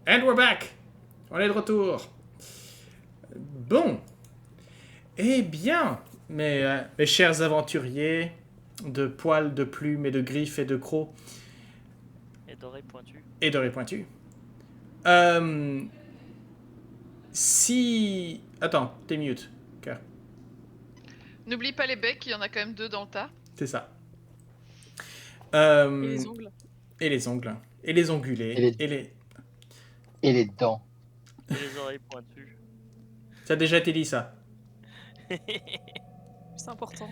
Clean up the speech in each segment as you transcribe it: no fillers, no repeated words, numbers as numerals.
And we're back! On est de retour. Bon. Eh bien, mes chers aventuriers de poils, de plumes et de griffes et de crocs. Et d'oreilles pointues. Et d'oreilles pointues. Si... Attends, t'es mute. Okay. N'oublie pas les becs, il y en a quand même 2 dans le tas. C'est ça. Et les ongles. Et les ongles. Et les ongulés. Et les dents. Et les oreilles pointues. Ça a déjà été dit, ça. C'est important.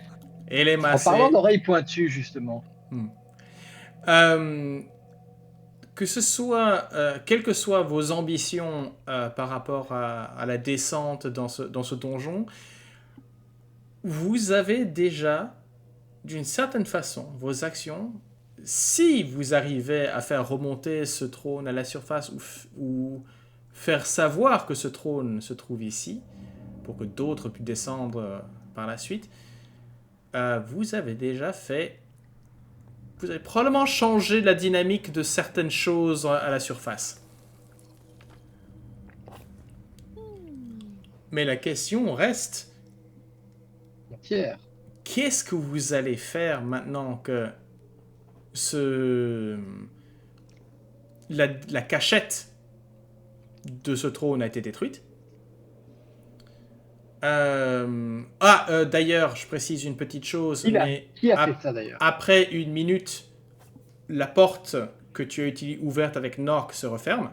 Et les massés. En parlant d'oreilles pointues, justement. Que ce soit, quelles que soient vos ambitions par rapport à la descente dans ce donjon, vous avez déjà, d'une certaine façon, vos actions. Si vous arrivez à faire remonter ce trône à la surface ou faire savoir que ce trône se trouve ici, pour que d'autres puissent descendre par la suite, vous avez déjà fait... Vous avez probablement changé la dynamique de certaines choses à la surface. Mais la question reste... Pierre. Qu'est-ce que vous allez faire maintenant que la cachette de ce trône a été détruite? D'ailleurs, je précise une petite chose. Qui a fait ça d'ailleurs? Après une minute, la porte que tu as ouverte avec Nork se referme.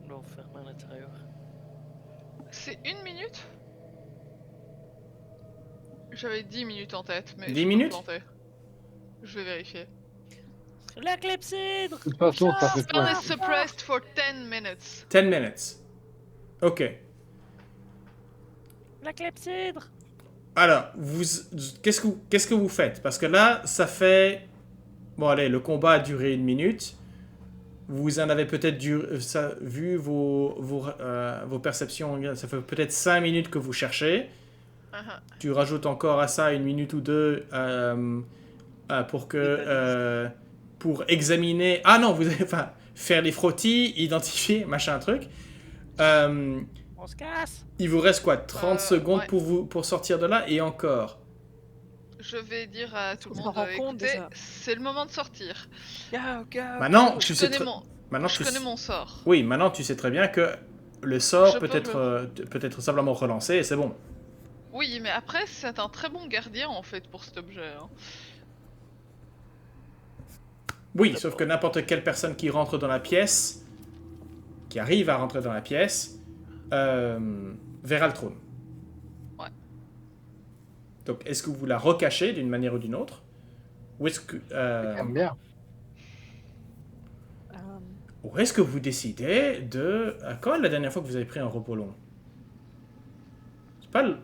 On l'a enfermé à l'intérieur. C'est 1 minute? J'avais 10 minutes en tête, mais 10 je minutes? peux me planter. Je vais vérifier. La clepsydre! De toute façon, ça fait Spell quoi? is suppressed for 10 minutes. 10 minutes. Ok. La clepsydre! Alors, qu'est-ce que vous faites? Parce que là, ça fait... Bon, allez, le combat a duré 1 minute. Vous en avez peut-être vu vos perceptions. Ça fait peut-être 5 minutes que vous cherchez. Tu rajoutes encore à ça 1 minute ou 2 pour examiner... Ah non, vous allez faire les frottis, identifier, machin truc. On se casse! Il vous reste quoi? 30 secondes ouais. pour sortir de là, et encore. Je vais dire à tout le On s'en monde, rend compte, écoutez, déjà. c'est le moment de sortir. Maintenant, Je connais mon sort. Oui, maintenant tu sais très bien que le sort Je peut peux être simplement relancé et c'est bon. Oui, mais après, c'est un très bon gardien en fait pour cet objet. Hein. Oui, sauf que n'importe quelle personne qui rentre dans la pièce, qui arrive à rentrer dans la pièce, verra le trône. Ouais. Donc, est-ce que vous la recachez d'une manière ou d'une autre? Ou est-ce que... J'aime bien. Ou est-ce que vous décidez de... Quand est la dernière fois que vous avez pris un repos long? C'est pas le...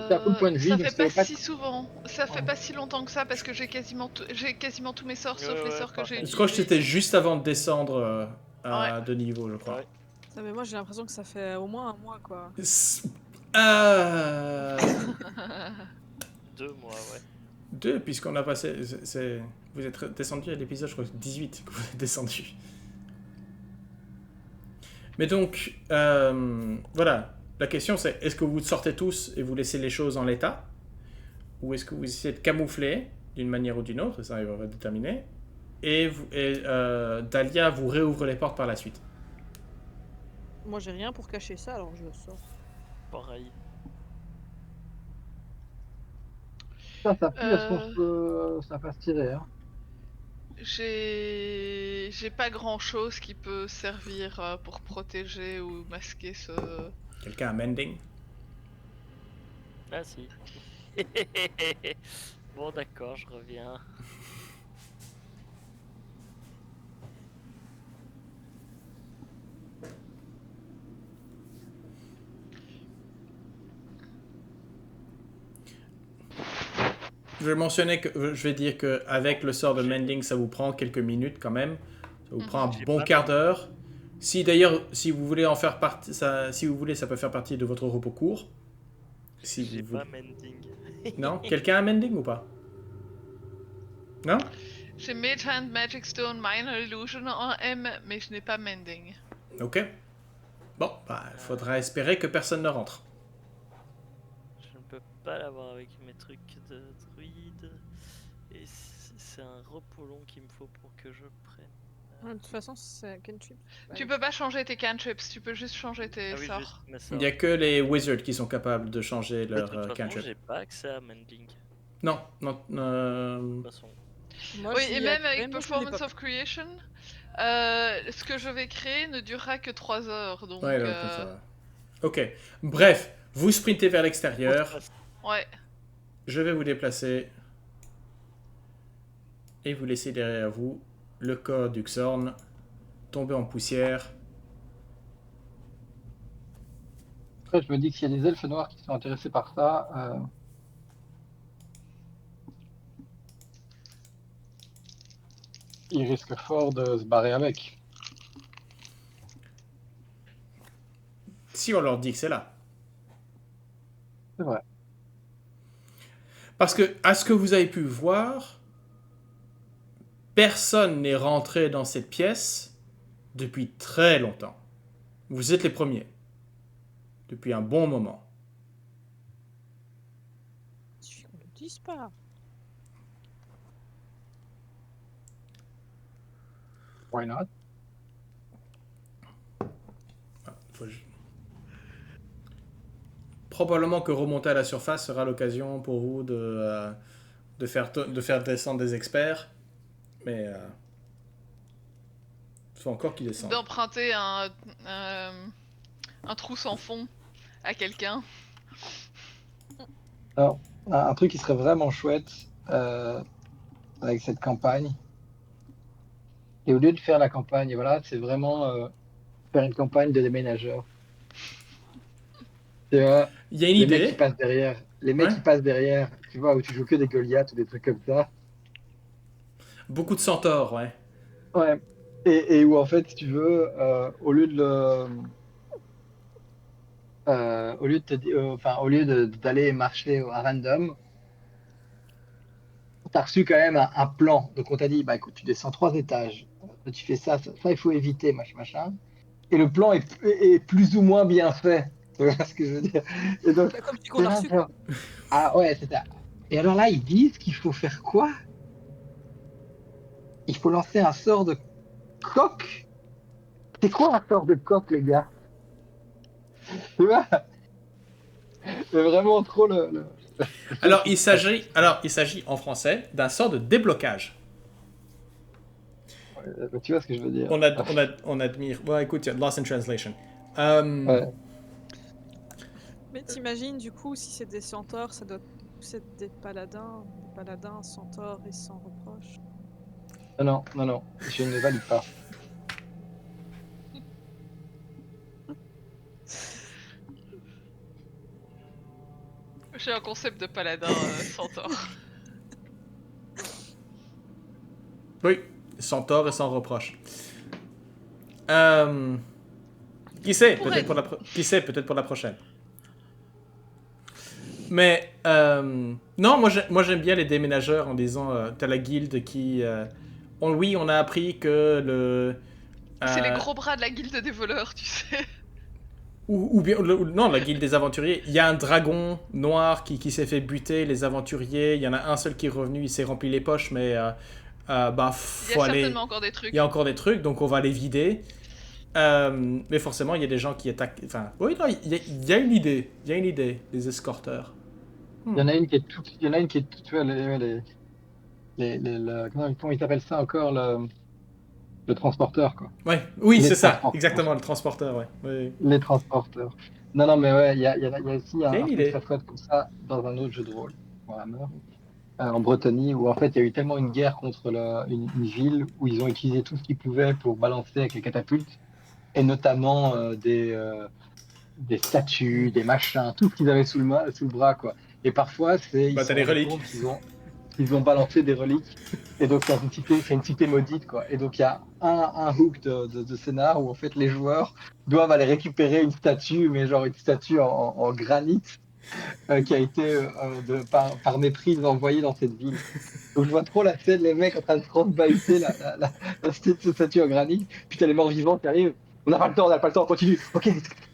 C'est un peu le point de vue, ça donc fait ça pas va pas si souvent, ça fait pas si longtemps que ça parce que j'ai quasiment tous mes sorts sauf les sorts que j'ai Je crois que c'était utilisés. juste avant de descendre de niveau, je crois. Ouais. Ça, mais moi j'ai l'impression que ça fait au moins 1 mois quoi. 2 mois, ouais. 2, puisqu'on a passé... Vous êtes descendu à l'épisode, je crois, 18 que vous êtes descendu. Mais donc, voilà. La question c'est, est-ce que vous sortez tous et vous laissez les choses en l'état? Ou est-ce que vous essayez de camoufler d'une manière ou d'une autre? Ça, il va déterminer. Et Dahlia vous réouvre les portes par la suite. Moi j'ai rien pour cacher ça alors je sors. Pareil. Ça pue, est-ce qu'on peut... ça va se tirer, hein. J'ai pas grand chose qui peut servir pour protéger ou masquer ce. Quelqu'un a mending? Ah si. Bon d'accord, je reviens. Je vais dire que avec le sort de mending, ça vous prend quelques minutes quand même. Ça vous prend un bon quart d'heure. Si d'ailleurs, si vous voulez en faire partie, si vous voulez, ça peut faire partie de votre repos court. Si J'ai vous pas voulez. mending. Non? Quelqu'un a mending ou pas? Non? J'ai Mage Hand, Magic Stone, Minor Illusion en M, mais je n'ai pas Mending. Ok. Bon, bah, il faudra espérer que personne ne rentre. Je ne peux pas l'avoir avec mes trucs de druide. Et c'est un repos long qu'il me faut pour que je prenne. De toute façon, c'est un cantrip. Tu peux pas changer tes cantrips, tu peux juste changer tes Ah oui, sorts. juste mes Il sorts. n'y a que les wizards qui sont capables de changer De leur toute façon, cantrip. j'ai pas accès à Mending. Non, non. De toute façon. Moi, Oui, j'y et ai même accès, avec mais je l'ai Performance pas. of Creation, ce que je vais créer ne durera que 3 heures. Donc, Ouais, donc ça va. Ok. Bref, vous sprintez vers l'extérieur. ouais. Je vais vous déplacer. Et vous laissez derrière vous le corps d'Uxorn tomber en poussière. Après, je me dis que s'il y a des elfes noirs qui sont intéressés par ça, ils risquent fort de se barrer avec. Si on leur dit que c'est là. C'est vrai. Parce que, à ce que vous avez pu voir, personne n'est rentré dans cette pièce depuis très longtemps. Vous êtes les premiers. Depuis un bon moment. Il suffit qu'on le dise pas. Why not? Probablement que remonter à la surface sera l'occasion pour vous de faire descendre des experts. Mais il faut encore qu'ils descendent. D'emprunter un trou sans fond à quelqu'un. Alors, un truc qui serait vraiment chouette avec cette campagne, et au lieu de faire la campagne, voilà, c'est vraiment faire une campagne de déménageurs. Tu vois, Il y a une les mecs qui idée. passent derrière, les mecs Ouais. qui passent derrière, tu vois, où tu joues que des Goliaths ou des trucs comme ça. Beaucoup de centaures, ouais. Ouais. Et où en fait, si tu veux, au lieu de le, au lieu de au lieu d'aller marcher à random, t'as reçu quand même un plan. Donc on t'a dit, bah écoute, tu descends 3 étages, tu fais ça, il faut éviter, machin. Et le plan est plus ou moins bien fait. Tu vois ce que je veux dire? Et donc, Comme si t'es qu'on a là, reçu. genre, ah ouais, c'est ça. Et alors là, ils disent qu'il faut faire quoi? Il faut lancer un sort de coq? C'est quoi un sort de coq, les gars? Tu vois? C'est vraiment trop Alors, il s'agit en français d'un sort de déblocage. Tu vois ce que je veux dire? On admire. Bon, écoute, Lost in Translation. Ouais. Mais t'imagines, du coup, si c'est des centaures, ça doit être des paladins. Des paladins, centaures et sans reproche. Non, je ne valide pas. J'ai un concept de paladin centaure. Oui, centaure et sans reproche. Qui sait, peut-être pour la prochaine. Mais non, moi j'aime bien les déménageurs en disant t'as la guilde qui on a appris que le C'est les gros bras de la guilde des voleurs, tu sais. ou bien non, la guilde des aventuriers. Il y a un dragon noir qui s'est fait buter les aventuriers. Il y en a un seul qui est revenu, il s'est rempli les poches, mais bah Il y a certainement encore des trucs. Il y a encore des trucs, donc on va les vider. Mais forcément, il y a des gens qui attaquent. Enfin, oui, non, il y a une idée. Il y a une idée, les escorteurs. Il y en a une qui est toute, tu vois, comment ils s'appellent ça encore, le transporteur, quoi. Ouais, oui, Les c'est ça, transporteurs. exactement, le transporteur, ouais. Oui. Les transporteurs. Non, mais ouais, il y a aussi un une truc idée. très chouette comme ça dans un autre jeu de rôle, Warhammer, en Bretagne, où en fait il y a eu tellement une guerre contre une ville où ils ont utilisé tout ce qu'ils pouvaient pour balancer avec les catapultes, et notamment des statues, des machins, tout ce qu'ils avaient sous le bras, quoi. Et parfois, ils Bah, se t'as sont les rendus reliques. compte qu'ils ont balancé des reliques. Et donc, c'est une cité maudite, quoi. Et donc, il y a un hook de scénar où, en fait, les joueurs doivent aller récupérer une statue, mais genre une statue en granit, qui a été par méprise envoyé dans cette ville. Donc je vois trop la scène, les mecs en train de se bahuter la statue en granit, puis t'as les morts vivants qui arrivent. On n'a pas le temps, on n'a pas le temps, on continue. Ok,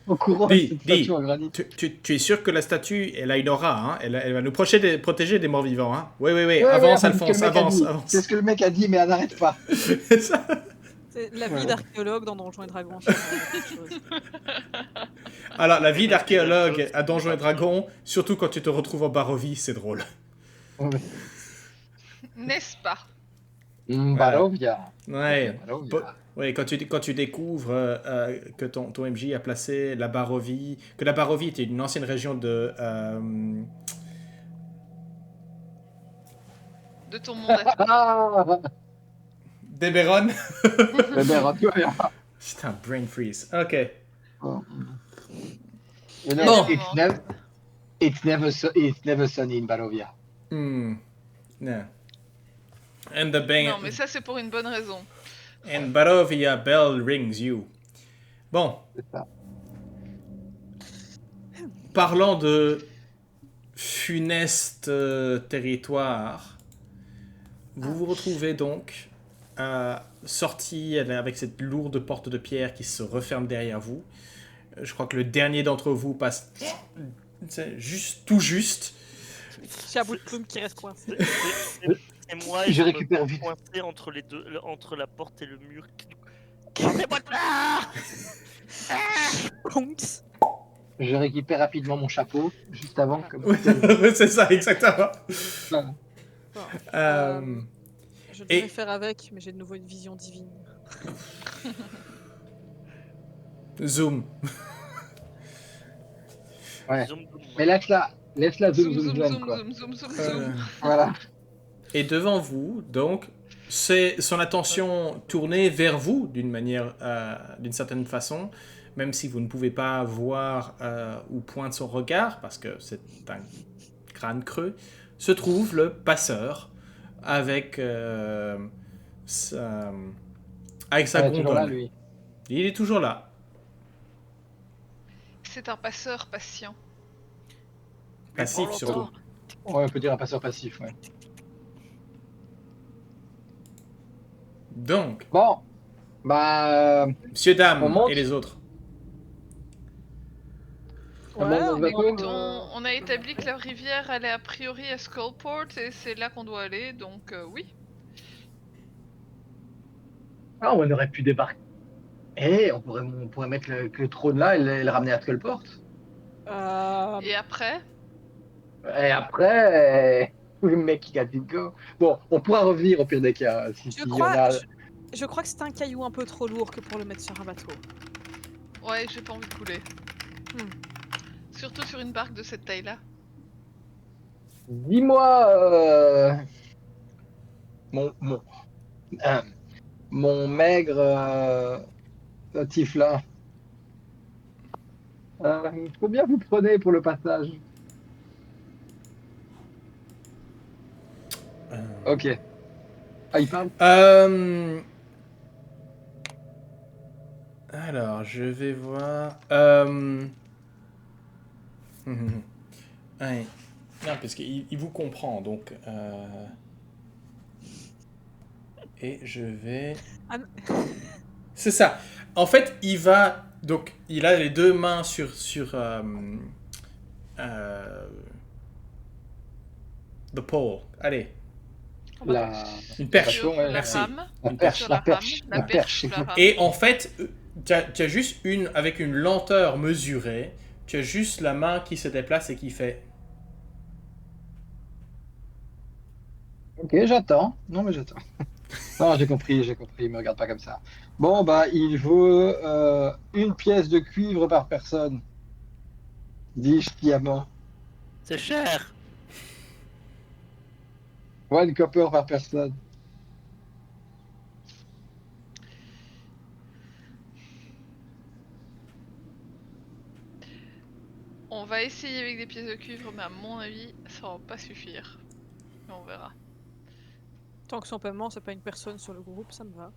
en courant avec cette statue en granit. tu es sûr que la statue, elle a une aura, hein? Elle va nous protéger des morts vivants, hein? Oui, Ouais, avance, c'est ce que Alphonse, le mec a avance, dit. avance. C'est ce que le mec a dit, mais elle n'arrête pas. C'est ça. C'est la vie Ouais. d'archéologue dans Donjons et Dragons. Alors, la vie d'archéologue à Donjons et Dragons, surtout quand tu te retrouves en Barovie, c'est drôle. N'est-ce pas? Barovia. Ouais. Barovia. Oui, quand tu découvres que ton MJ a placé la Barovie, que la Barovie était une ancienne région de De ton monde. Ah, d'Eberron. mais ben, rappelle-toi. Putain, brain freeze. Ok. You know, Bon. it's never sunny in Barovia. Hmm. Yeah. And the bang. Non, mais ça, c'est pour une bonne raison. And Barovia bell rings you. Bon, C'est ça. parlant de funeste territoire, vous vous retrouvez donc sorti avec cette lourde porte de pierre qui se referme derrière vous. Je crois que le dernier d'entre vous passe tout juste. J'ai un bout de plume qui reste coincé. Et moi, Je je me récupère vite. coincé entre les deux, entre la porte et le mur. Sortez-moi de là! Plonks. Je récupère rapidement mon chapeau, juste avant. Comme Oui, c'est ça, exactement. ça. Je devrais Et- faire avec, mais j'ai de nouveau une vision divine. Zoom. Ouais. Zoom, zoom. Mais laisse-la zoom, Zoom, zoom, zoom, zoom, quoi. zoom, zoom, zoom, Euh, zoom. Voilà. Et devant vous, donc, c'est son attention tournée vers vous d'une certaine façon, même si vous ne pouvez pas voir où pointe son regard, parce que c'est un crâne creux, se trouve le passeur avec sa Il est toujours là, gondole. lui. Il est toujours là. C'est un passeur patient. Passif prends surtout. longtemps. Ouais, on peut dire un passeur passif, ouais. Donc, Bon, bah, monsieur, On dame monte et les autres. on monte dans le bateau. Écoute, on a établi que la rivière allait a priori à Skullport et c'est là qu'on doit aller, donc oui. Ah, on aurait pu débarquer. On pourrait mettre le trône là et le ramener à Skullport. Et après, Et après, le mec qui a dit go. Bon, on pourra revenir au pire des cas. Je y en crois, a... je crois que c'est un caillou un peu trop lourd que pour le mettre sur un bateau. ouais, j'ai pas envie de couler. Hmm. Surtout sur une barque de cette taille-là. Dis-moi, mon maigre Tifla. Combien vous prenez pour le passage? Ok. Ah, il parle? Alors, je vais voir. Ouais. Non, parce qu'il vous comprend, donc. Et je vais. Ah, C'est ça. En fait, il va. Donc, il a les deux mains sur the pole. Allez, La... une perche. Sur ouais, la merci. rame. La perche, Sur la la rame. perche, La perche, la rame. Et en fait, tu as juste avec une lenteur mesurée, tu as juste la main qui se déplace et qui fait. Ok, j'attends. Non, mais j'attends. Non, j'ai compris, me regarde pas comme ça. Bon, bah, il vaut une pièce de cuivre par personne. Dis-je sciemment. C'est cher! One copper par personne. On va essayer avec des pièces de cuivre, mais à mon avis, ça va pas suffire. Mais on verra. tant que son paiement, c'est pas une personne sur le groupe, ça me va.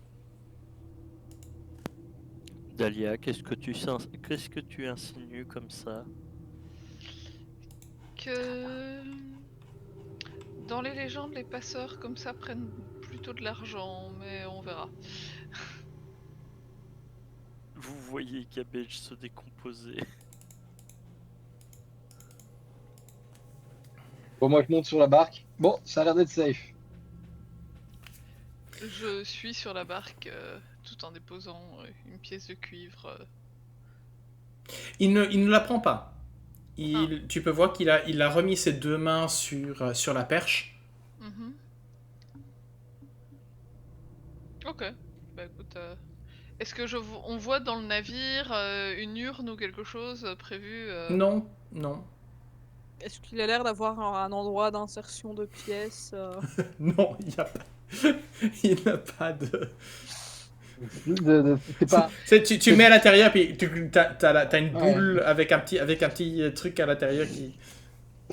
Dahlia, qu'est-ce que tu insinues comme ça? que dans les légendes, les passeurs comme ça prennent plutôt de l'argent, mais on verra. Vous voyez Cabbage se décomposer. Bon, moi je monte sur la barque. Bon, ça a l'air d'être safe. Je suis sur la barque tout en déposant une pièce de cuivre. Il ne la prend pas. Tu peux voir il a remis ses deux mains sur la perche. Mhm. Ok. Bah écoute, est-ce que on voit dans le navire une urne ou quelque chose prévu Non, non, Est-ce qu'il a l'air d'avoir un endroit d'insertion de pièces non, il n'y a pas. Il n'a pas de. C'est pas. Tu mets à l'intérieur, puis t'as une Ouais. boule avec un petit truc à l'intérieur qui.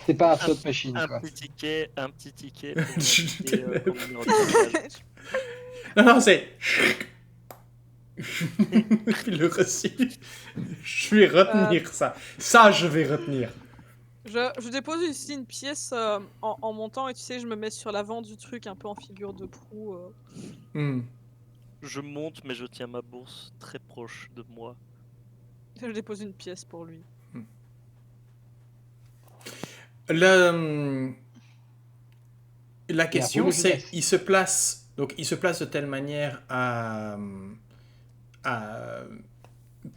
C'est pas un slot machine, Un quoi. petit ticket pour Je indiquer, te ton numéro de bagage. Non, c'est. Puis le reçu. Je vais retenir ça. Ça, je vais retenir. Je dépose ici une pièce en montant et tu sais, je me mets sur l'avant du truc un peu en figure de proue. Hmm. Je monte, mais je tiens ma bourse très proche de moi. Je dépose une pièce pour lui. La question, boule c'est, jeunesse. il se place de telle manière à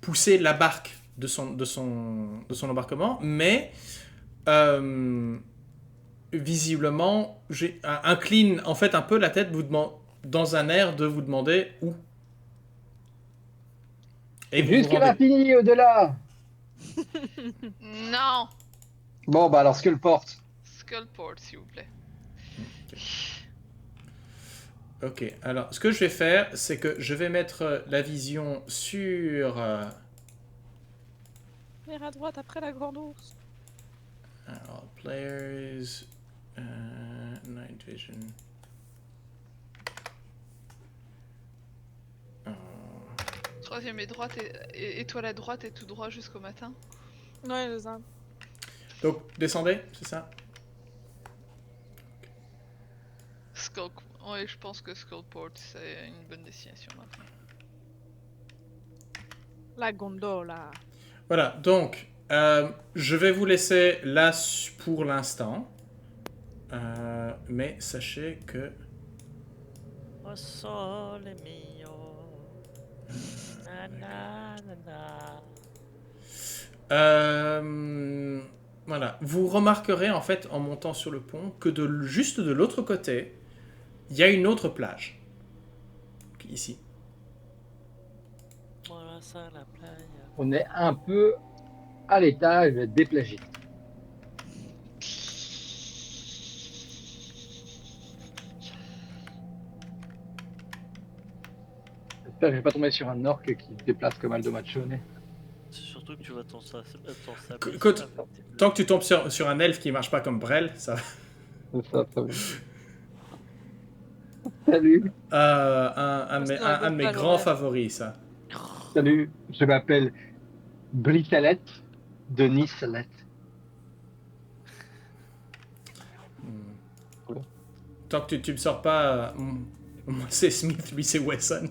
pousser la barque de son embarquement, mais visiblement, incline en fait un peu la tête, dans un air de vous demander où. Et vous vous Jusqu'à rendez. l'infini au-delà. Non. Bon, bah alors Skullport. Skullport, s'il vous plaît. Ok, alors ce que je vais faire, c'est que je vais mettre la vision sur. Vers à droite après la grande ours. Alors, players. Night vision. Troisième et droite, étoile à droite et tout droit jusqu'au matin. Ouais, les uns. Donc, descendez, c'est ça? Ouais, je pense que Skullport c'est une bonne destination maintenant. La gondola. Voilà, donc, je vais vous laisser là pour l'instant. Mais sachez que. Au sole mio. Na, na, na, na. Voilà, vous remarquerez en fait en montant sur le pont que juste de l'autre côté, il y a une autre plage. Ici. Voilà ça la playa. On est un peu à l'étage des plagistes. J'espère que je vais pas tomber sur un orc qui se déplace comme Aldo Machone. C'est surtout que tu vas t'en Écoute, tant que tu tombes sur un elfe qui marche pas comme Brel, ça va. C'est ça, ça va. Salut, Un de mes grands ouais. favoris, ça. salut, je m'appelle Brisalette de Nissalette. Tant que tu me sors pas. Moi c'est Smith, lui c'est Wesson.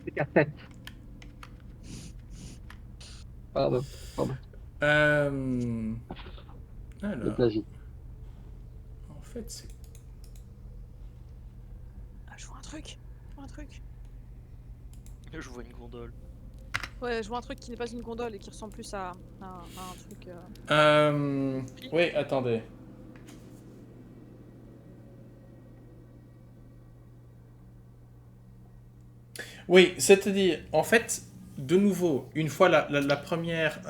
C'est cassette. Pardon, Alors, le plagie. en fait, c'est. Ah, je vois un truc. Je vois une gondole. Ouais, je vois un truc qui n'est pas une gondole et qui ressemble plus à un truc. Oui, attendez. Oui, c'est-à-dire, en fait, de nouveau, une fois la première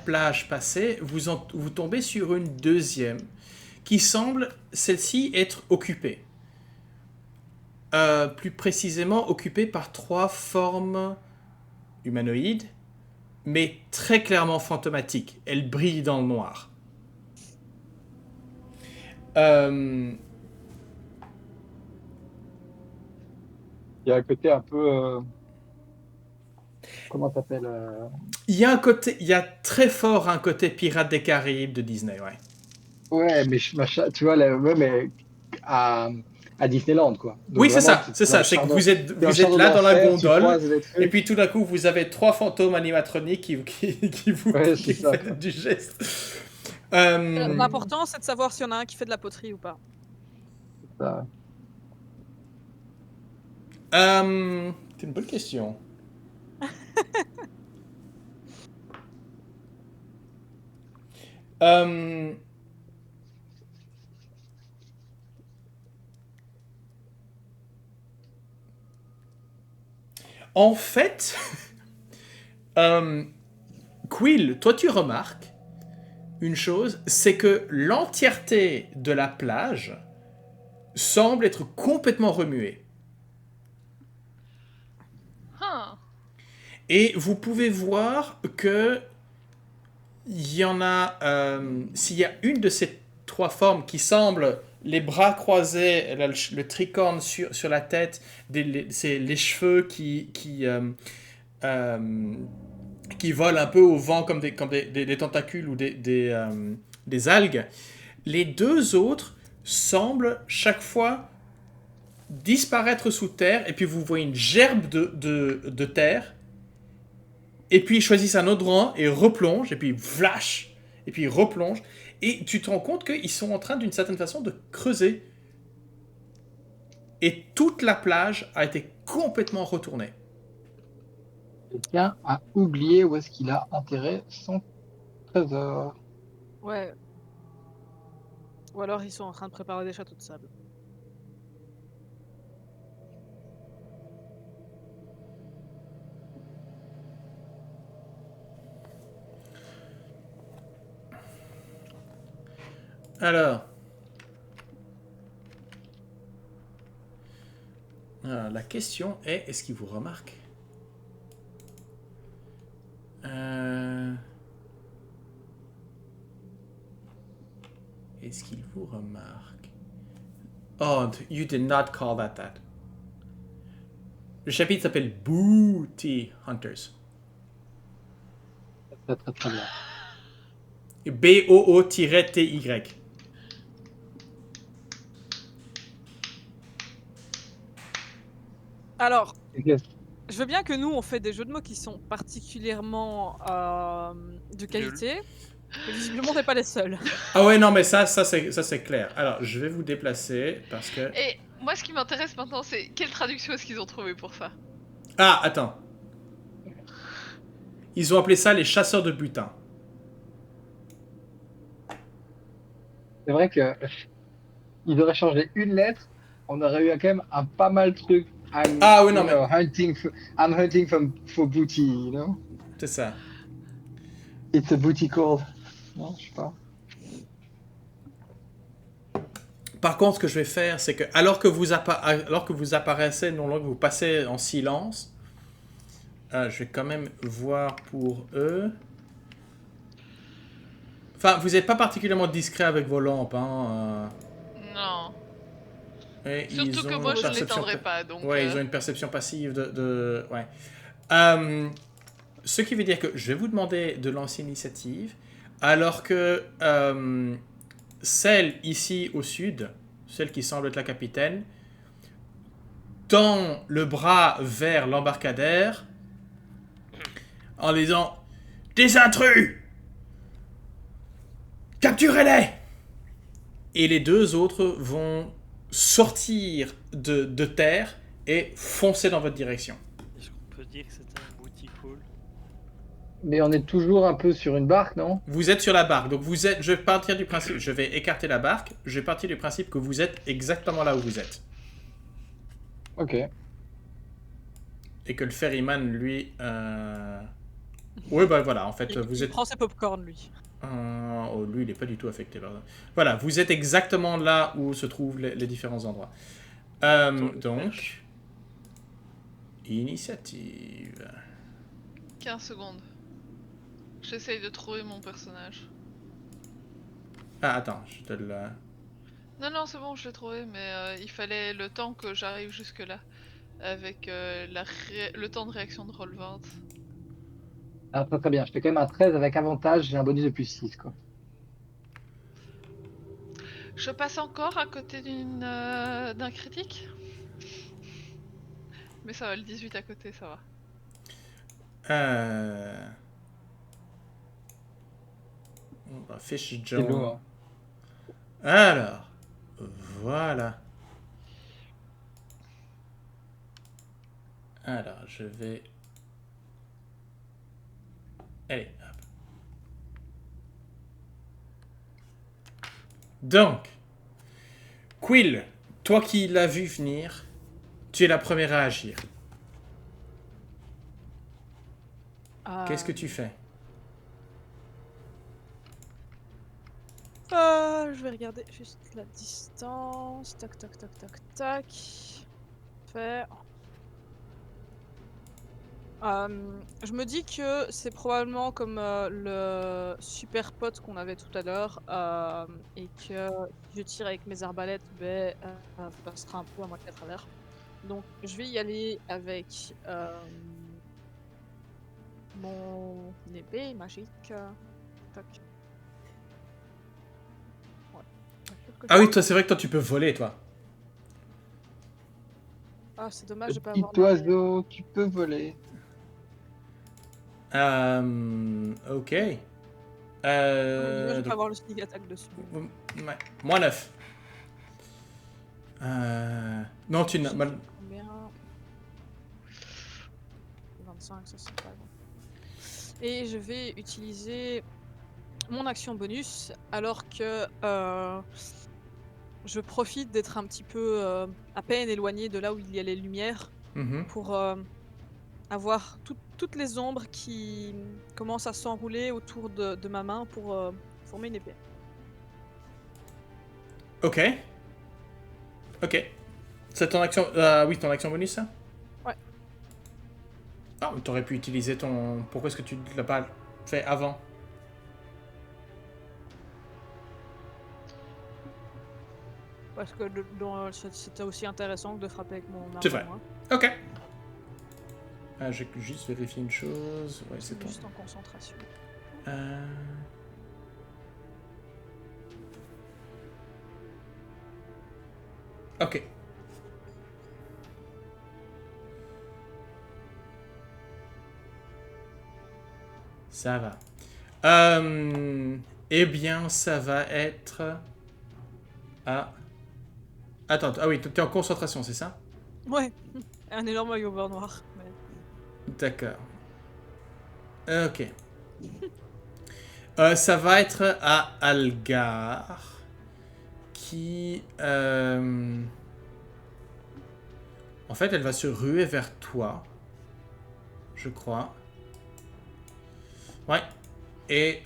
plage passée, vous tombez sur une deuxième qui semble, celle-ci, être occupée. Plus précisément, occupée par 3 formes humanoïdes, mais très clairement fantomatiques. Elles brillent dans le noir. Il y a un côté un peu comment t'appelles Il y a un côté, il y a très fort un côté Pirates des Caraïbes de Disney, ouais. Ouais, mais tu vois, ouais, mais à, à Disneyland, quoi. Donc Oui, c'est vraiment, ça, c'est ça. C'est que vous t'es dans le êtes château là dans la d'enfer, tu gondole, croises les et trucs. puis tout d'un coup, vous avez 3 fantômes animatroniques qui vous Ouais, qui c'est ça, font quoi. du geste. L'important, c'est de savoir s'il y en a un qui fait de la poterie ou pas. Ça. C'est une bonne question. Euh, En fait, Quill, toi tu remarques une chose, c'est que l'entièreté de la plage semble être complètement remuée. Hein. Et vous pouvez voir que il y en a, s'il y a une de ces 3 formes qui semble les bras croisés, le tricorne sur la tête, c'est les cheveux qui volent un peu au vent comme des tentacules ou des algues. Les 2 autres semblent chaque fois disparaître sous terre, et puis vous voyez une gerbe de terre, et puis ils choisissent un autre rang et replongent, et puis flash, et puis ils replongent, et tu te rends compte qu'ils sont en train d'une certaine façon de creuser. Et toute la plage a été complètement retournée. Quelqu'un a oublié où est-ce qu'il a enterré son trésor. Ouais. Ou alors ils sont en train de préparer des châteaux de sable. Alors, la question est, est-ce qu'il vous remarque? Est-ce qu'il vous remarque? Oh, you did not call that. Le chapitre s'appelle Booty Hunters. Très très très bien. B-O-O-T-Y. Alors, Ok. je veux bien que nous, on fait des jeux de mots qui sont particulièrement de qualité, mais visiblement, on n'est pas les seuls. Ah ouais, non, mais ça c'est clair. Alors, je vais vous déplacer parce que... Et moi, ce qui m'intéresse maintenant, c'est quelle traduction est-ce qu'ils ont trouvé pour ça? Ah, attends. Ils ont appelé ça les chasseurs de butin. C'est vrai que ils auraient changé une lettre, on aurait eu quand même un pas mal de trucs. Ah oui, non, You mais... know, I'm hunting for booty, you know? C'est ça. It's a booty call. Non, je sais pas. Par contre, ce que je vais faire, c'est que alors que vous apparaissez, non loin que vous passez en silence, je vais quand même voir pour eux. Enfin, vous n'êtes pas particulièrement discret avec vos lampes, hein. Non. Et Surtout ils que ont moi, une je perception l'étendrai pas, donc... Ouais, ils ont une perception passive ouais. Ce qui veut dire que je vais vous demander de lancer l'initiative, alors que celle ici au sud, celle qui semble être la capitaine, tend le bras vers l'embarcadère en disant « Des intrus! Capturez-les !» Et les 2 autres vont sortir de terre et foncer dans votre direction. Est-ce qu'on peut dire que c'était un booty call? Mais on est toujours un peu sur une barque, non? Vous êtes sur la barque, donc je vais partir du principe, je vais écarter la barque, je vais partir du principe que vous êtes exactement là où vous êtes. Ok. Et que le ferryman, lui... Oui, bah voilà, en fait, vous Il êtes... prend ses popcorn, lui. Oh, lui, il n'est pas du tout affecté par ça. Voilà, vous êtes exactement là où se trouvent les différents endroits. Donc... Initiative... 15 secondes. J'essaye de trouver mon personnage. Ah, attends, je te le... Non, c'est bon, je l'ai trouvé, mais il fallait le temps que j'arrive jusque-là. Avec le temps de réaction de Roll20. Ah, très bien, je fais quand même un 13 avec avantage, j'ai un bonus de plus 6, quoi. Je passe encore à côté d'un critique. Mais ça va, le 18 à côté, ça va. Euh... Fish C'est John. lourd, hein. Alors, voilà. Alors, je vais... Allez, hop. Donc, Quill, toi qui l'as vu venir, tu es la première à agir. Qu'est-ce que tu fais? Je vais regarder juste la distance. Tac, tac, tac, tac, tac. Faire. Je me dis que c'est probablement comme le super pote qu'on avait tout à l'heure, et que si je tire avec mes arbalètes, ça passera un peu à moitié à travers. Donc je vais y aller avec mon épée magique. Tac. Ouais. Ah oui, toi, c'est vrai que toi, tu peux voler, toi. Ah, c'est dommage de pas Petit avoir oiseau, tu peux voler. Ok. dommage de Donc, pas avoir le sneak attack dessus. ouais. Moins 9. Non, tu n'as... Combien 25, ça c'est pas bon. Et je vais utiliser mon action bonus alors que je profite d'être un petit peu à peine éloigné de là où il y a les lumières Mhm. pour avoir toutes les ombres qui commencent à s'enrouler autour de ma main pour former une épée. Ok. Ok. C'est ton action... oui, ton action bonus, ça? Ouais. Ah, mais t'aurais pu utiliser ton... Pourquoi est-ce que tu l'as pas fait avant? Parce que c'était aussi intéressant que de frapper avec mon arme. C'est vrai. à moi. Ok. Je vais juste vérifier une chose. Ouais, c'est ton... Juste en concentration. Euh... Ok. Ça va. Eh bien, ça va être... Ah. Attends, ah oui, t'es en concentration, c'est ça? Ouais, un énorme œil au beurre noir. Mais... D'accord. Ok. Ça va être à Algar qui... En fait, elle va se ruer vers toi. Je crois. Ouais. Et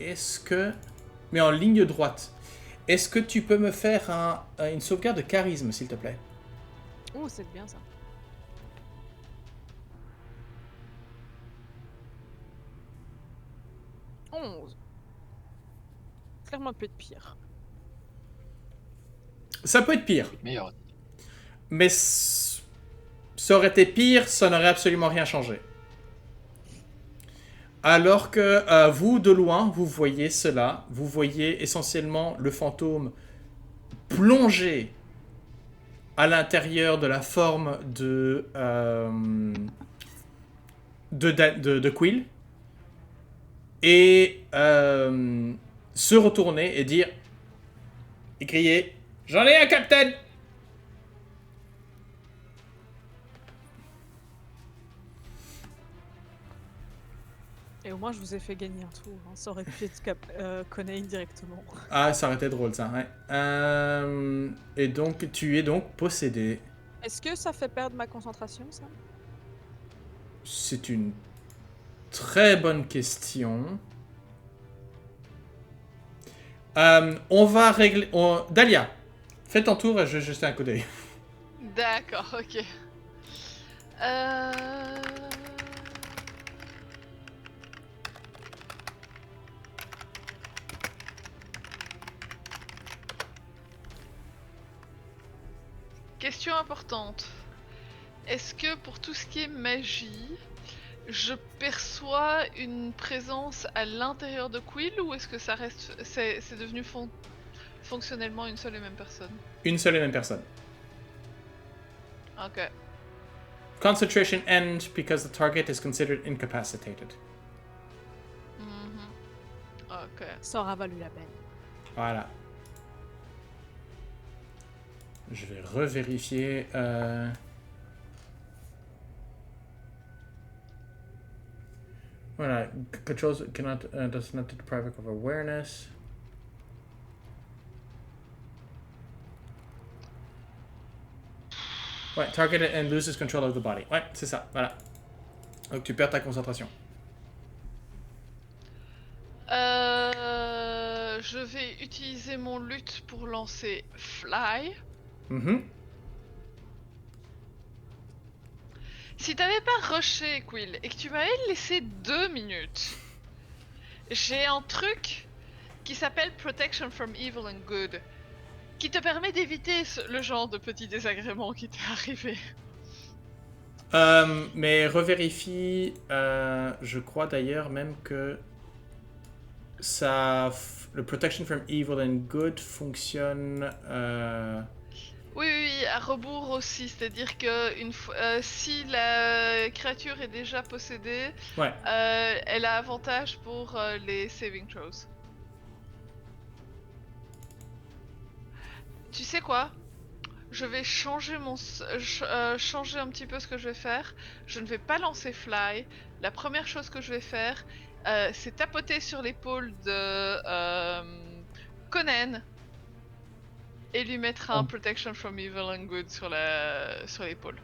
est-ce que... Mais en ligne droite. Est-ce que tu peux me faire une sauvegarde de charisme, s'il te plaît? Oh, c'est bien ça. « 11. Clairement, peut être pire. Ça peut être pire. Meilleur. Mais ça aurait été pire, ça n'aurait absolument rien changé. Alors que vous, de loin, vous voyez cela. Vous voyez essentiellement le fantôme plongé à l'intérieur de la forme de Quill. Et se retourner et dire... Et crier... J'en ai un, capitaine! Et au moins, je vous ai fait gagner un tour. Hein. Ça aurait pu être Conain directement. Ah, ça aurait été drôle, ça, ouais. Et donc, tu es donc possédé. Est-ce que ça fait perdre ma concentration, ça? C'est une très bonne question. On va régler... Dahlia, fais ton tour et je vais jeter un coup d'œil. D'accord, ok. Question importante. Est-ce que pour tout ce qui est magie, je perçois une présence à l'intérieur de Quill ou est-ce que ça reste, c'est devenu fonctionnellement une seule et même personne? Une seule et même personne. Ok. Concentration ends because the target is considered incapacitated. Mhm. Ok. Ça aura valu la peine. Voilà. Je vais revérifier. Voilà. Controls cannot does not deprive of awareness. Ouais, target and loses control of the body. Ouais, c'est ça. Voilà. Donc tu perds ta concentration. Je vais utiliser mon lutte pour lancer Fly. Mhm. Si t'avais pas rushé Quill et que tu m'avais laissé 2 minutes, j'ai un truc qui s'appelle Protection from Evil and Good, qui te permet d'éviter le genre de petit désagrément qui t'est arrivé. Mais revérifie. Je crois d'ailleurs même que le Protection from Evil and Good fonctionne. Oui, à rebours aussi, c'est-à-dire que si la créature est déjà possédée, Ouais. elle a avantage pour les saving throws. Tu sais quoi? Je vais changer changer un petit peu ce que je vais faire. Je ne vais pas lancer Fly. La première chose que je vais faire, c'est tapoter sur l'épaule de Conan et lui mettre un Protection from Evil and Good sur l'épaule.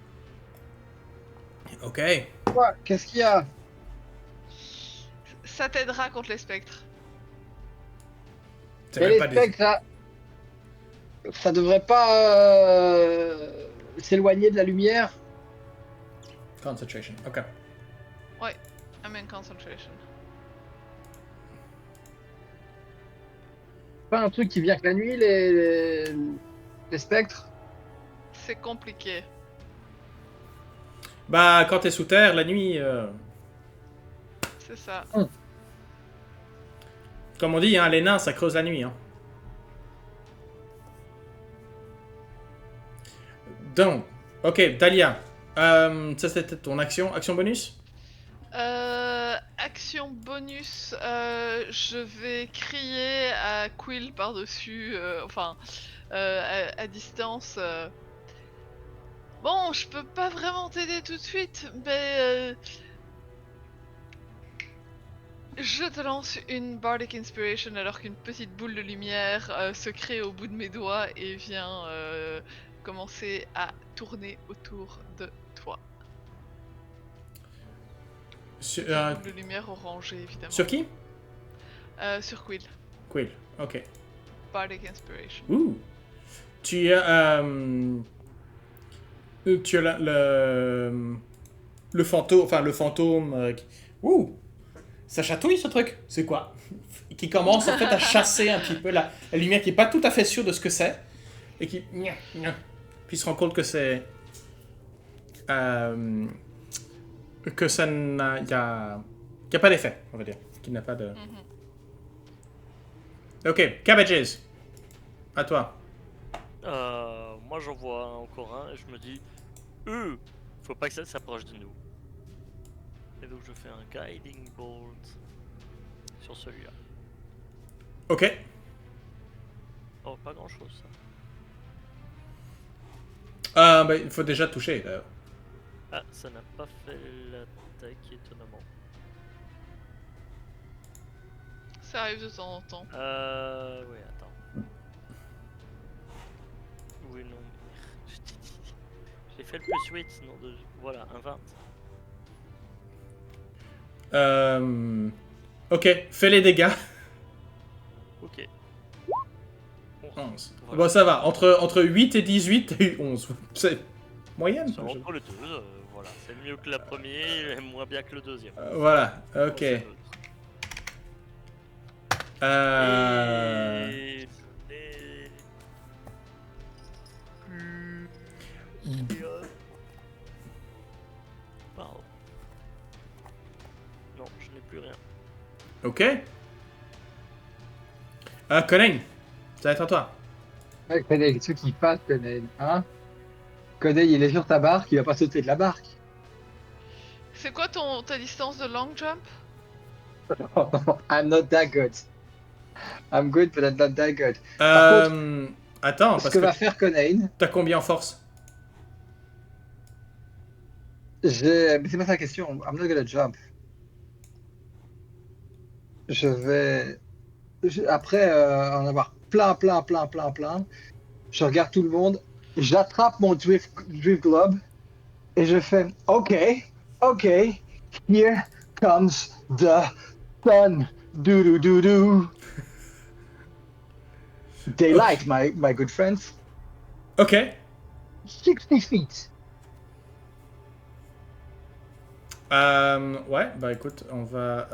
Ok. Quoi? Qu'est-ce qu'il y a? Ça t'aidera contre les spectres. C'est Mais même les pas des. spectres, ça devrait pas s'éloigner de la lumière? Concentration. Ok. Ouais, I'm in concentration. Pas un truc qui vient que la nuit, les spectres? C'est compliqué. Bah, quand t'es sous terre, la nuit. C'est ça. Comme on dit, hein, les nains, ça creuse la nuit. Hein. Donc, ok, Dahlia. Ça, c'était ton action. Action bonus? Action bonus, je vais crier à Quill par-dessus, à distance. Bon, je peux pas vraiment t'aider tout de suite, mais je te lance une Bardic Inspiration alors qu'une petite boule de lumière se crée au bout de mes doigts et vient commencer à tourner autour de toi. Sur, Une boule de lumière orangée, évidemment. sur qui? Sur Quill. Quill. Ok. Bardic Inspiration. Ouh. Tu as. Tu as le fantôme. Enfin, le fantôme. Ouh. Ça chatouille ce truc. C'est quoi? Qui commence en fait à chasser un petit peu la lumière, qui est pas tout à fait sûr de ce que c'est. Et qui. Puis il se rend compte que c'est. Que ça n'a. Il y a pas d'effet, on va dire. Qu'il n'a pas de. Ok, Cabbages. À toi. Moi j'en vois encore un et je me dis, faut pas que ça s'approche de nous. Et donc je fais un Guiding Bolt sur celui-là. Ok. Oh, pas grand chose ça. Bah, il faut déjà toucher d'ailleurs. Ah, ça n'a pas fait l'attaque étonnamment. Ça arrive de temps en temps. Oui, attends. Oui, non. J'ai fait le plus 8, sinon de. Voilà, un 20. Ok, fais les dégâts. Ok. 11. Voilà. Bon, ça va. Entre 8 et 18, t'as eu 11. C'est moyenne. C'est entre les deux, voilà. C'est mieux que la première et moins bien que le deuxième. Voilà, ok. Et je n'ai plus. Pardon. Ok. Conan, ça va être à toi. Ouais, Conan, qu'est-ce qu'il fasse, Conan, hein? Conan, il est sur ta barque, il va pas sauter de la barque. C'est quoi ta distance de long jump? I'm not that good. I'm good, but I'm not that good. Par contre, Euh, Attends, ce parce que que va faire Conan, t'as combien en force? mais c'est pas ça la question. I'm not gonna jump. Je vais, après en avoir plein, je regarde tout le monde, j'attrape mon drift globe et je fais OK, OK, here comes the sun. Do do do do. Daylight, my good friends. Ok. 60 feet. Ouais, bah écoute, on va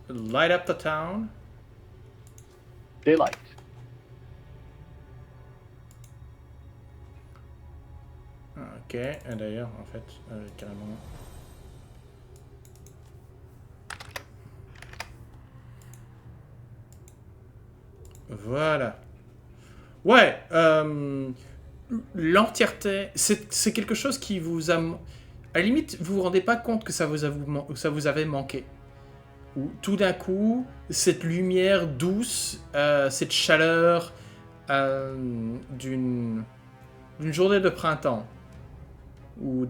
light up the town. Daylight. Ok, et d'ailleurs, en fait, carrément. Voilà. Ouais, l'entièreté, c'est quelque chose qui vous a... À la limite, vous vous rendez pas compte que ça vous avait manqué. Ou tout d'un coup, cette lumière douce, cette chaleur d'une journée de printemps, ou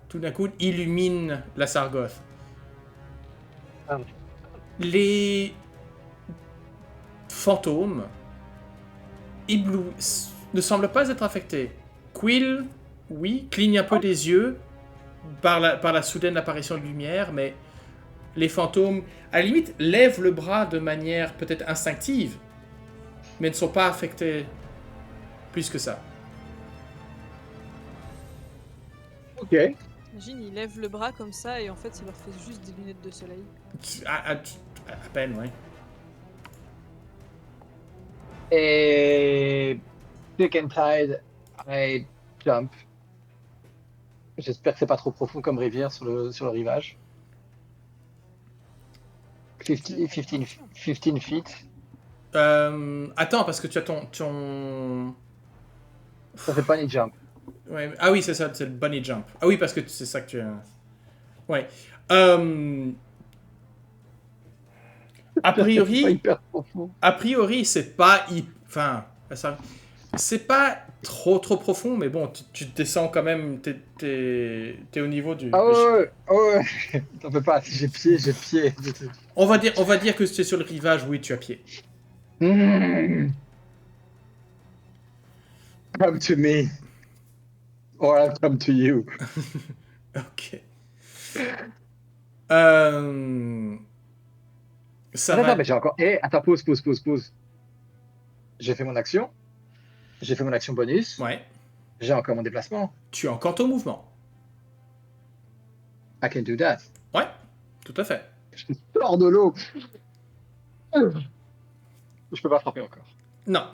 tout d'un coup, illumine la Sargoth. Ah. Les fantômes ne semblent pas être affectés. Quill, oui, cligne un peu des yeux par la soudaine apparition de lumière, mais les fantômes, à la limite, lèvent le bras de manière peut-être instinctive, mais ne sont pas affectés plus que ça. OK. Imagine, ils lèvent le bras comme ça et en fait, ça leur fait juste des lunettes de soleil. À peine, oui. Et Thick and Tide, I jump. J'espère que c'est pas trop profond comme rivière sur le rivage. 15 feet. Attends, parce que tu as ton... Ça fait pas any jump. Ouais, ah oui, c'est ça, c'est le bunny jump. Ah oui, parce que c'est ça que tu as... Ouais. A C'est pas priori, hyper profond. c'est pas... Enfin, ça... C'est pas trop profond, mais bon, tu te descends quand même, t'es au niveau du... Ah ouais, ouais. T'en fais pas, j'ai pied. On va dire que c'est sur le rivage, oui, tu as pied. Come to me. Or I'll come to you. Ok. Ça Attends, va... mais j'ai encore. Attends, pause. J'ai fait mon action. J'ai fait mon action bonus. Ouais. J'ai encore mon déplacement. Tu as encore ton mouvement. I can do that. Ouais, tout à fait. Je sors de l'eau. Je peux pas frapper encore. Non.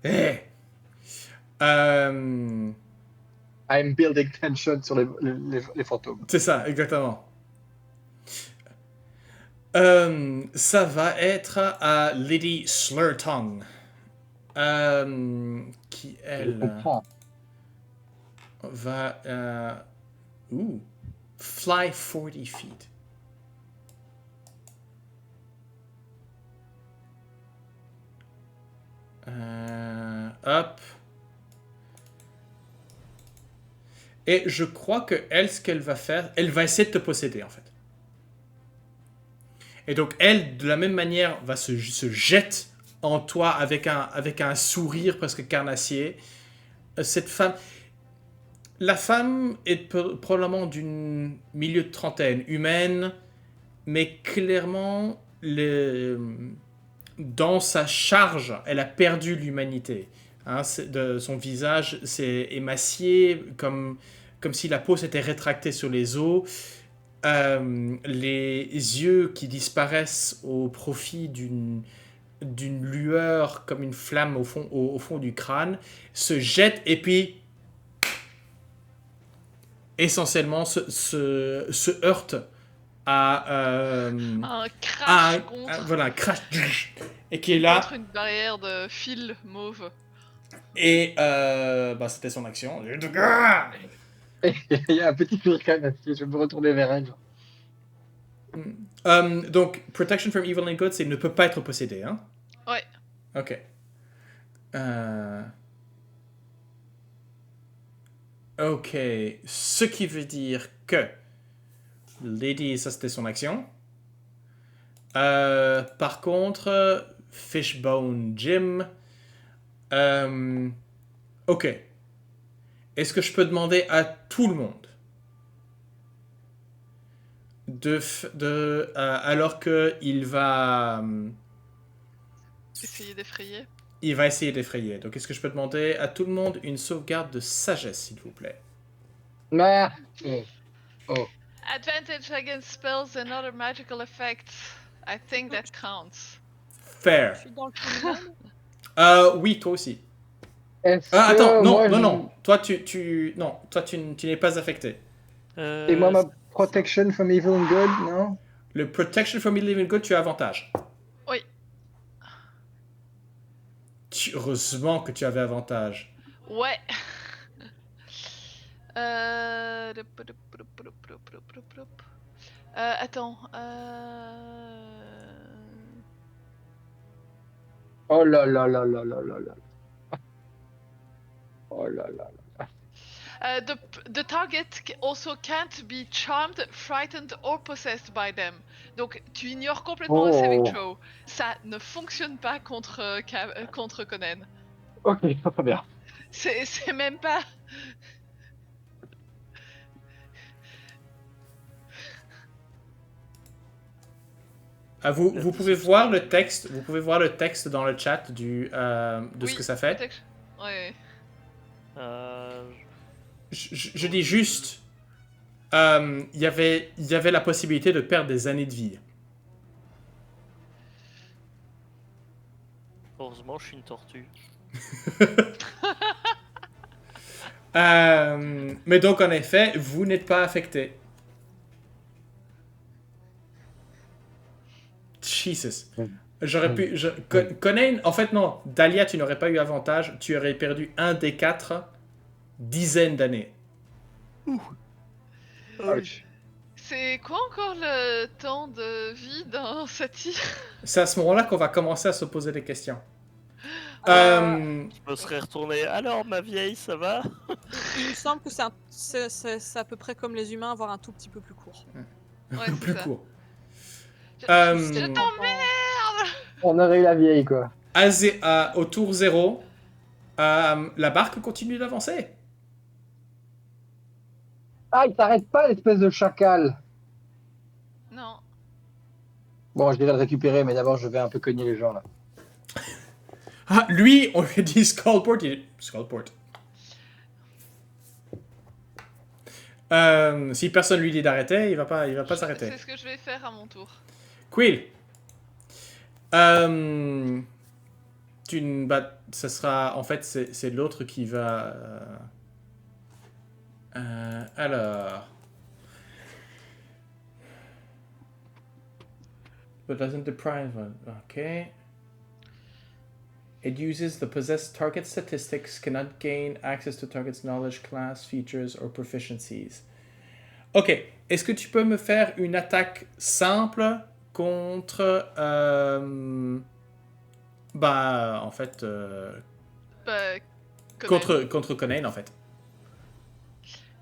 Eh. I'm building tension sur les fantômes. C'est ça, exactement. Ça va être à Lady Slurtongue. Qui, Je elle, comprends. va... fly 40 feet. Hop. Et je crois que elle, ce qu'elle va faire, elle va essayer de te posséder, en fait. Et donc, elle, de la même manière, va se jette en toi avec un sourire presque carnassier. Cette femme... La femme est probablement d'une milieu de trentaine, humaine, mais clairement, dans sa charge, elle a perdu l'humanité. Hein, son visage s'est émacié, comme si la peau s'était rétractée sur les os. Les yeux qui disparaissent au profit d'une lueur comme une flamme au fond du crâne se jettent et puis essentiellement se heurte à... Un crash voilà, crash. Et qui est là. contre une barrière de fil mauve. Et c'était son action. Il y a un petit sourire quand même, je vais me retourner vers elle. Donc, Protection from Evil and Good, c'est ne peut pas être possédé, hein? Ouais. Ok. Ok. Ce qui veut dire que Lady, ça c'était son action. Par contre, Fishbone Jim. Ok. Est-ce que je peux demander à tout le monde alors que il va essayer d'effrayer. Donc est-ce que je peux demander à tout le monde une sauvegarde de sagesse, s'il vous plaît? Ah. Oh. Advantage against spells and other magical effects. I think that counts. Fair. Je suis dans le film. Oui, toi aussi. Est-ce Attends, que non, moi, non. Toi, tu n'es pas affecté. Et moi, ma Protection from Evil and Good, non? Le Protection from Evil and Good, tu as avantage. Oui. Heureusement que tu avais avantage. Ouais. Attends. Oh là là là là là là là. Oh là là là. The target also can't be charmed, frightened or possessed by them. Donc tu ignores complètement le saving throw. Ça ne fonctionne pas contre Conan. Ok, très bien. C'est même pas. Vous pouvez voir le texte. Vous pouvez voir le texte dans le chat de ce que ça fait. Ouais. Je dis juste, il y avait la possibilité de perdre des années de vie. Heureusement, je suis une tortue. Mais donc, en effet, vous n'êtes pas affecté. Jesus. J'aurais pu... Conan, en fait, non. Dahlia, tu n'aurais pas eu avantage. Tu aurais perdu un des 4 dizaines d'années. C'est quoi encore le temps de vie dans satyre? C'est à ce moment-là qu'on va commencer à se poser des questions. Je me serais retourné. Alors, ma vieille, ça va? Il me semble que c'est à peu près comme les humains, voire un tout petit peu plus court. Ouais, plus ça. court. Je t'emmerde! On aurait eu la vieille, quoi. Au tour 0, la barque continue d'avancer. Ah, il t'arrête pas, l'espèce de chacal. Non. Bon, je vais le récupérer, mais d'abord, je vais un peu cogner les gens, là. Ah, lui, on lui dit Skullport, il dit Skullport. Si personne lui dit d'arrêter, il va pas s'arrêter. C'est ce que je vais faire à mon tour. Quill. Ça sera... En fait, c'est l'autre qui va... alors... But doesn't deprive one. Okay. It uses the possessed target statistics, cannot gain access to target's knowledge, class, features, or proficiencies. Ok. Est-ce que tu peux me faire une attaque simple contre... en fait... contre Conan, en fait.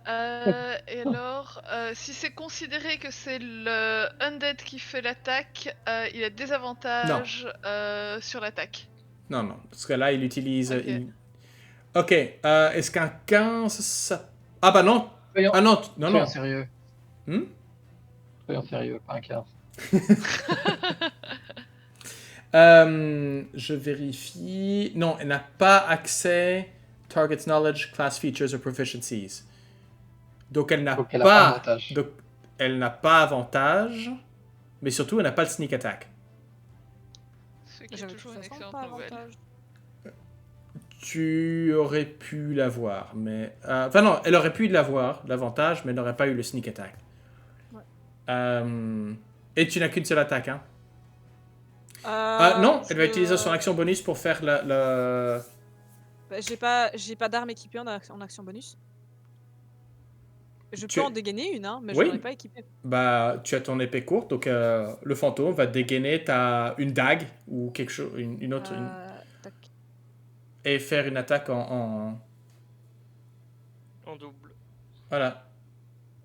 Et alors, si c'est considéré que c'est le Undead qui fait l'attaque, il a des avantages sur l'attaque. Non, parce que là, il utilise... Ok. Est-ce qu'un 15, ça... Ah bah non. Ah non, Soyons sérieux. Hmm? Soyons sérieux, pas un 15. Je vérifie... Non, elle n'a pas accès... Target's knowledge, class features or proficiencies. Donc elle n'a pas... Donc elle n'a pas avantage. Mais surtout, elle n'a pas le sneak attack. Ce qui est toujours une excellente nouvelle. Tu aurais pu l'avoir, mais... Enfin non, elle aurait pu l'avoir, l'avantage, mais elle n'aurait pas eu le sneak attack. Ouais. Et tu n'as qu'une seule attaque, hein. Euh, Non, elle va je- utiliser son action bonus pour faire la... Bah, j'ai pas d'arme équipée en action bonus. Je Tu- peux en dégainer une, hein, mais Oui. je n'en ai pas équipée. Bah, tu as ton épée courte, donc le fantôme va dégainer une dague ou quelque chose, une autre, Tac. et faire une attaque en... En double. Voilà.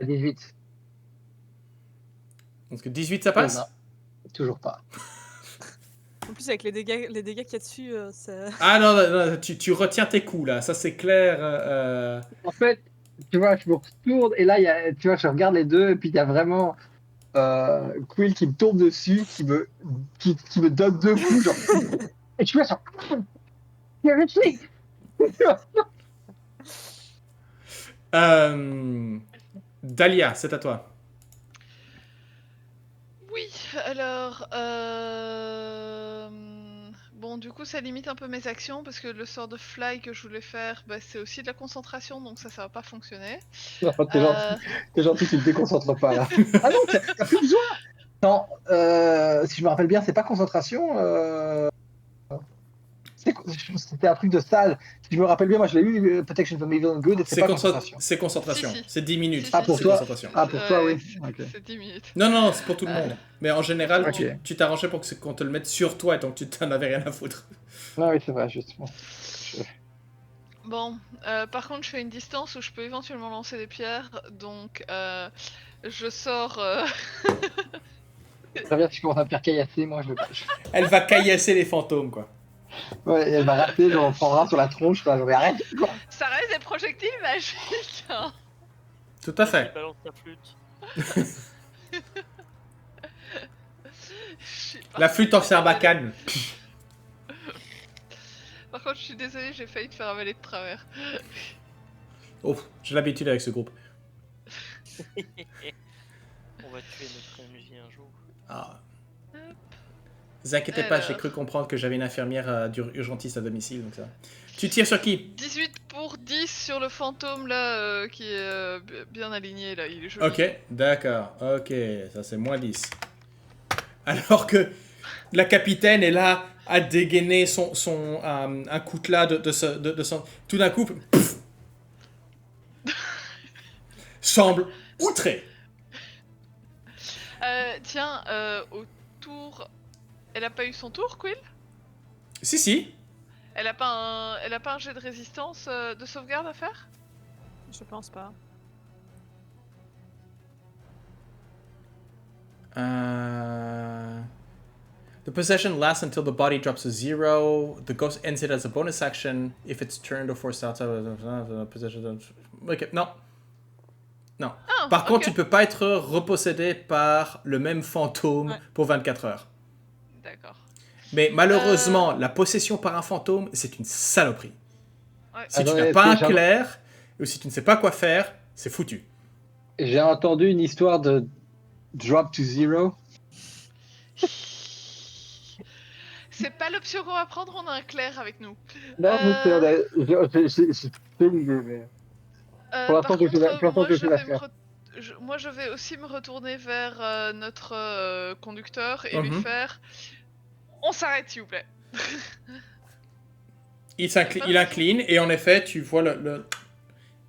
18. Donc 18, ça passe? Non, toujours pas. En plus, avec les dégâts qu'il y a dessus, ça... Ah non, non, tu retiens tes coups, là. Ça, c'est clair. En fait, tu vois, je me retourne et là, tu vois, je regarde les deux et puis il y a vraiment Quill qui me tombe dessus, qui me donne 2 coups, genre. Et tu vois, genre. Dahlia, c'est à toi. Oui, alors... Bon, du coup, ça limite un peu mes actions, parce que le sort de fly que je voulais faire, bah, c'est aussi de la concentration, donc ça va pas fonctionner. Non, t'es gentil, tu ne te déconcentres pas là. Ah non, t'as plus besoin. Non, si je me rappelle bien, c'est pas concentration. C'était un truc de salle. Si je me rappelle bien, moi je l'ai eu, Protection from Evil and Good, et c'est pas concentration. C'est concentration. Si, si. C'est 10 minutes. Si, Ah, pour c'est toi concentration. Ah, pour toi, oui. c'est Ok. c'est 10 minutes. Non, non, c'est pour tout le monde. Mais en général, Ok. tu t'arrangeais pour qu'on te le mette sur toi, donc tu t'en avais rien à foutre. Non, oui, c'est vrai, justement. Bon, par contre, je fais une distance où je peux éventuellement lancer des pierres, donc je sors... Ça vient si je commence à me faire caillasser, moi je. Elle va caillasser les fantômes, quoi. Ouais, et elle va rater, j'en prendra sur la tronche, là, j'en vais arrêter, quoi. Ça reste des projectiles magiques, hein. Tout à Vas-y, fait. balance ta flûte. Je sais pas. La flûte en sarbacane. Par contre, je suis désolée, j'ai failli te faire avaler de travers. Oh, j'ai l'habitude avec ce groupe. On va tuer notre MJ un jour. Ah. Ne vous inquiétez pas, Alors. j'ai cru comprendre que j'avais une infirmière urgentiste à domicile, donc ça. Tu tires sur qui? 18 pour 10 sur le fantôme là, qui est bien aligné là, il est joli. Ok, d'accord. Ok, ça c'est moins 10. Alors que la capitaine est là à dégainer un coutelas de son... Tout d'un coup, pouf, semble outré. Tiens, au tour... Elle a pas eu son tour, Quill? Si, si. Elle a pas un jet de résistance de sauvegarde à faire? Je pense pas. The possession lasts until the body drops to 0. The ghost ends it as a bonus action if it's turned or forced outside of the possession. Ok, non. Non. Ah, Par contre, ok. tu peux pas être repossédé par le même fantôme Ouais. pour 24 heures. D'accord. Mais malheureusement, la possession par un fantôme, c'est une saloperie. Ouais. Si tu Attendez, n'as pas un déjà- clair, ou si tu ne sais pas quoi faire, c'est foutu. J'ai entendu une histoire de drop to zero. C'est pas l'option qu'on va prendre, on a un clair avec nous. Non, j'ai une idée, mais. Pour l'instant, Par je fais la- contre, pour l'instant, moi, je je fais la vais me faire. moi je vais aussi me retourner vers notre conducteur et lui Mhm. faire... On s'arrête s'il vous plaît. Il incline et en effet, tu vois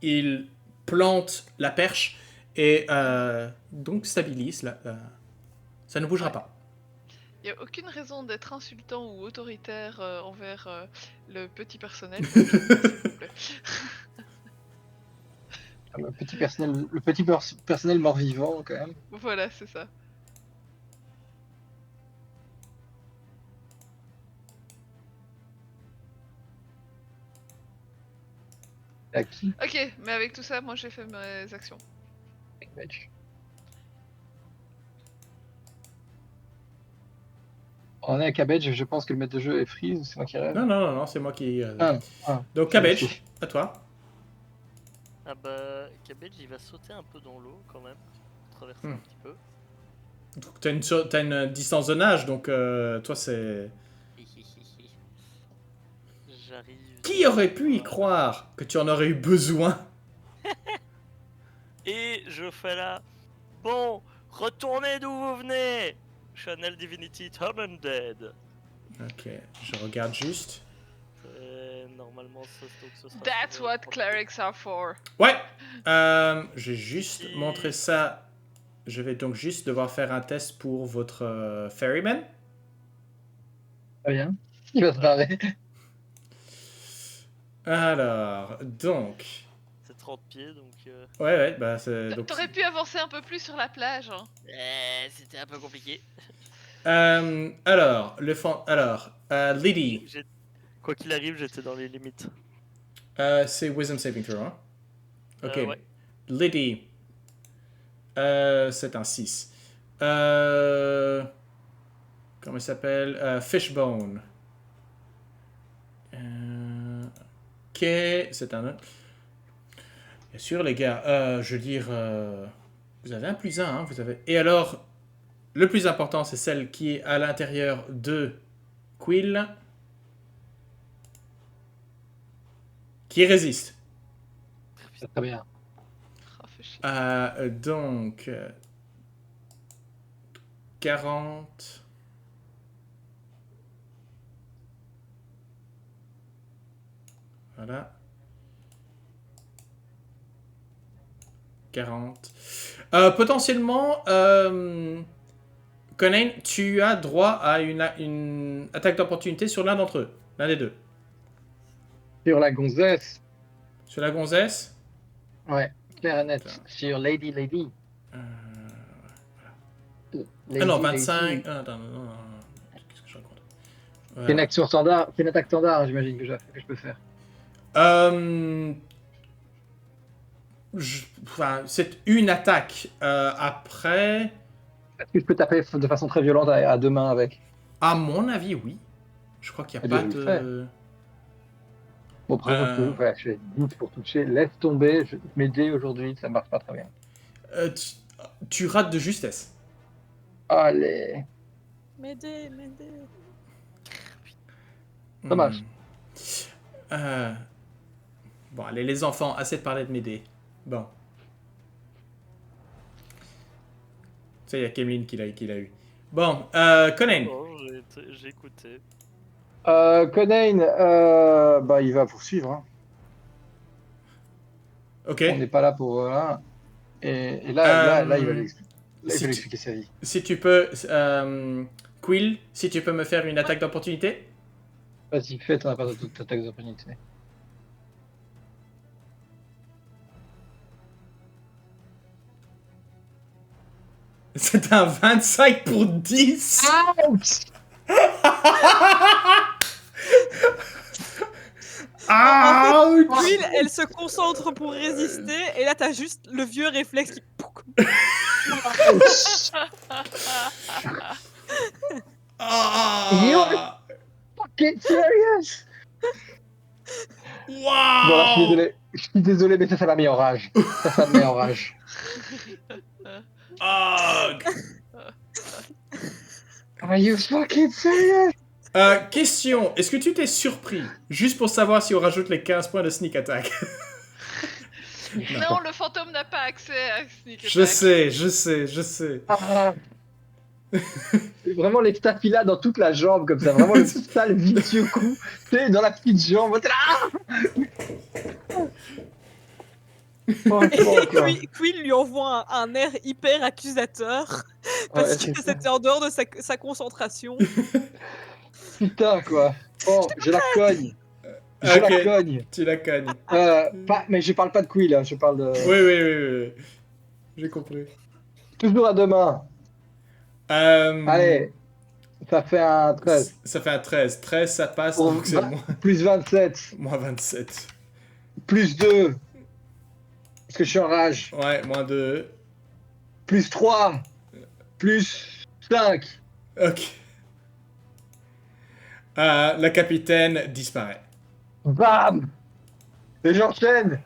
il plante la perche et donc stabilise. Ça ne bougera pas. Il n'y a aucune raison d'être insultant ou autoritaire envers le petit personnel. s'il vous plaît. Le petit personnel mort-vivant, quand même. Voilà, c'est ça. À qui? Ok, mais avec tout ça, moi j'ai fait mes actions. On est à Cabbage, je pense que le maître de jeu est freeze, ou c'est moi qui rêve. Non, non, non, non, c'est moi qui. Ah, Donc, c'est Cabbage, merci. à toi. Ah bah, Cabbage il va sauter un peu dans l'eau quand même. Traverser un petit peu. Donc, t'as une distance de nage, donc toi, c'est. J'arrive. Qui aurait pu y croire que tu en aurais eu besoin? Et je fais là. Bon, retournez d'où vous venez. Channel Divinity Tom Undead. Ok, je regarde juste. Normalement, ce sera. That's sur, what clerics are for. Ouais, je vais juste montrer ça. Je vais donc juste devoir faire un test pour votre ferryman. Très bien. Il va se barrer. Alors, donc... C'est 30 pieds, donc. Ouais, bah c'est... donc, T'aurais pu avancer un peu plus sur la plage. Hein. C'était un peu compliqué. alors, Lydie, Quoi qu'il arrive, j'étais dans les limites. c'est Wisdom Saving Throw, hein? Ok. Ouais. Lydie, c'est un 6. Comment il s'appelle? Fishbone. Ok, c'est un... Bien sûr, les gars, je veux dire... vous avez un plus un, hein? Vous avez... Et alors, le plus important, c'est celle qui est à l'intérieur de Quill. Qui résiste. C'est très bien. Oh, fais chier. Donc... 40... Voilà. 40. Potentiellement, Conan, tu as droit à une attaque d'opportunité sur l'un d'entre eux. L'un des deux. Sur la gonzesse. Sur la gonzesse. Ouais, clair et net. Putain. Sur Lady. Ah non, 25. Ah, attends, non. Qu'est-ce que je raconte? C'est une action standard. C'est une attaque standard, j'imagine que je peux faire. Enfin, c'est une attaque. Après, Est-ce que je peux taper de façon très violente à deux mains avec? à mon avis, oui. Je crois qu'il n'y a Eh pas bien, je le de... Bon, par contre, ouais, je fais 10 pour toucher. Laisse tomber. Mes dés aujourd'hui, ça marche pas très bien. Tu rates de justesse. Allez. M'aider. Dommage. Bon, allez, les enfants, assez de parler de m'aider. Bon. Ça, il y a Kemlin qui l'a eu. Bon, Conan. Bon, j'ai écouté. Conan, bah, il va poursuivre. Hein. Ok. On n'est pas là pour. Voilà. Et là, il va lui si tu- expliquer sa vie. Si tu peux... Quill, si tu peux me faire une attaque d'opportunité. Vas-y, fais ton attaque d'opportunité. C'est un 25 pour 10. Ouch! Ouch! Quill, elle se concentre pour résister, et là t'as juste le vieux réflexe qui. Ah! Fucking serious! Bon, là, Wow! je suis désolé, mais ça m'a mis en rage. Ça me met en rage. Ah! Are you fucking serious? Question, est-ce que tu t'es surpris? Juste pour savoir si on rajoute les 15 points de sneak attack. Non, le fantôme n'a pas accès à Sneak Je Attack. sais. Ah. Vraiment les staphylas dans toute la jambe, comme ça. Vraiment le sale vicieux coup. Tu sais, dans la petite jambe. T'es là. Et Quill lui envoie un air hyper accusateur parce Ouais, que c'était en dehors de sa concentration. Putain, quoi. Bon, je la cogne. Je Ok. la cogne. Tu la cognes. Mais je parle pas de Quill, hein, je parle de. Oui. J'ai compris. Toujours à deux mains. Allez, ça fait un 13. Ça fait un 13. 13, ça passe, Pour donc c'est Plus 27. moins 27. Plus 2. Parce que je suis en rage. Ouais, moins 2. Plus 3. Plus 5. Ok. La capitaine disparaît. Bam. Et j'enchaîne.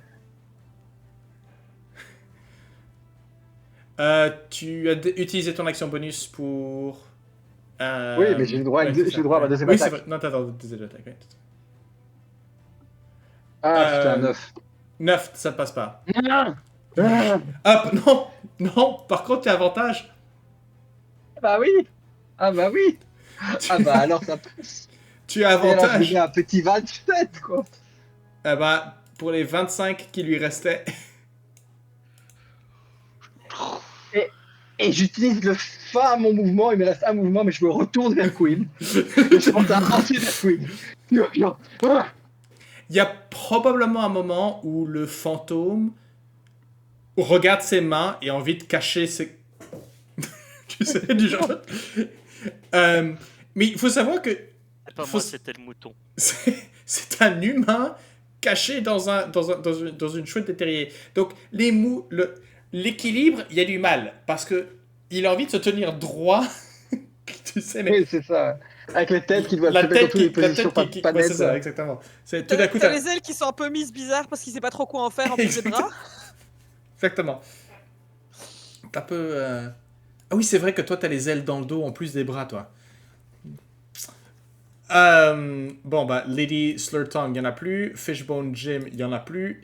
Tu as utilisé ton action bonus pour... Oui, mais j'ai le droit à ma deuxième oui, c'est attaque. vrai. Non, t'as le droit de deuxième attaque. Ouais. Ah, c'était un Euh, 9. 9, ça passe pas. Ah, Hop, non, non, par contre, tu as avantage. bah oui. Ah bah oui. Ah bah alors ça passe. Tu as Et alors je lui mets avantage. un petit 27 quoi. Eh ben, pour les 25 qui lui restaient. Et, et j'utilise le fin à mon mouvement, il me reste un mouvement, mais je me retourne vers Queen. Et je commence à avancer vers Queen. Genre, ah. Il y a probablement un moment où le fantôme regarde ses mains et a envie de cacher ses. Tu sais, du genre. Mais il faut savoir que C'est pas faut moi, s- c'était le mouton. c'est un humain caché dans une chouette de terrier. Donc, l'équilibre, il y a du mal. Parce que il a envie de se tenir droit. Tu sais, mais Oui, c'est ça. Avec les têtes qui doivent se mettre dans toutes les la positions tête pas, qui pas ouais, c'est nettes. ça, exactement. C'est tout d'un coup, T'as les ailes qui sont un peu mises bizarres parce qu'il sait pas trop quoi en faire en plus des bras. Exactement. T'as un peu. Ah oui, c'est vrai que toi, t'as les ailes dans le dos en plus des bras, toi. Bon, bah, Lady Slurtongue, il n'y en a plus. Fishbone Jim, il n'y en a plus.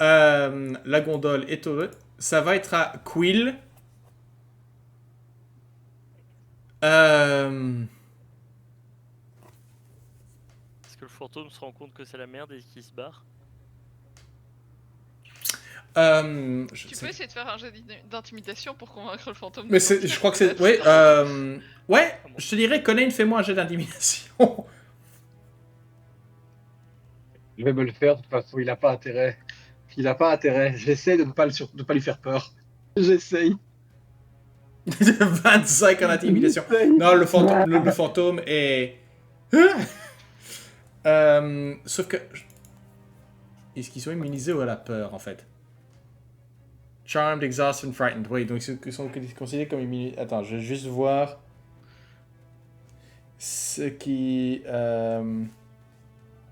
La gondole est au. Ça va être à Quill. Est-ce que le fantôme se rend compte que c'est la merde et qu'il se barre? Je Tu sais- peux essayer de faire un jet d'intimidation pour convaincre le fantôme de Mais sortir, je crois que c'est. peut-être. Ouais, ouais, je te dirais, Conan, fais-moi un jet d'intimidation. Je vais me le faire, de toute façon, il a pas intérêt. Il a pas intérêt. J'essaie de de pas lui faire peur. J'essaye. 25 en intimidation. J'essaye. Non, le fantôme est. Sauf que. Est-ce qu'ils sont immunisés ou à la peur, en fait? Charmed, Exhausted, Frightened. Oui, donc ils sont considérés comme immunisés. Attends, je vais juste voir. Ce qui.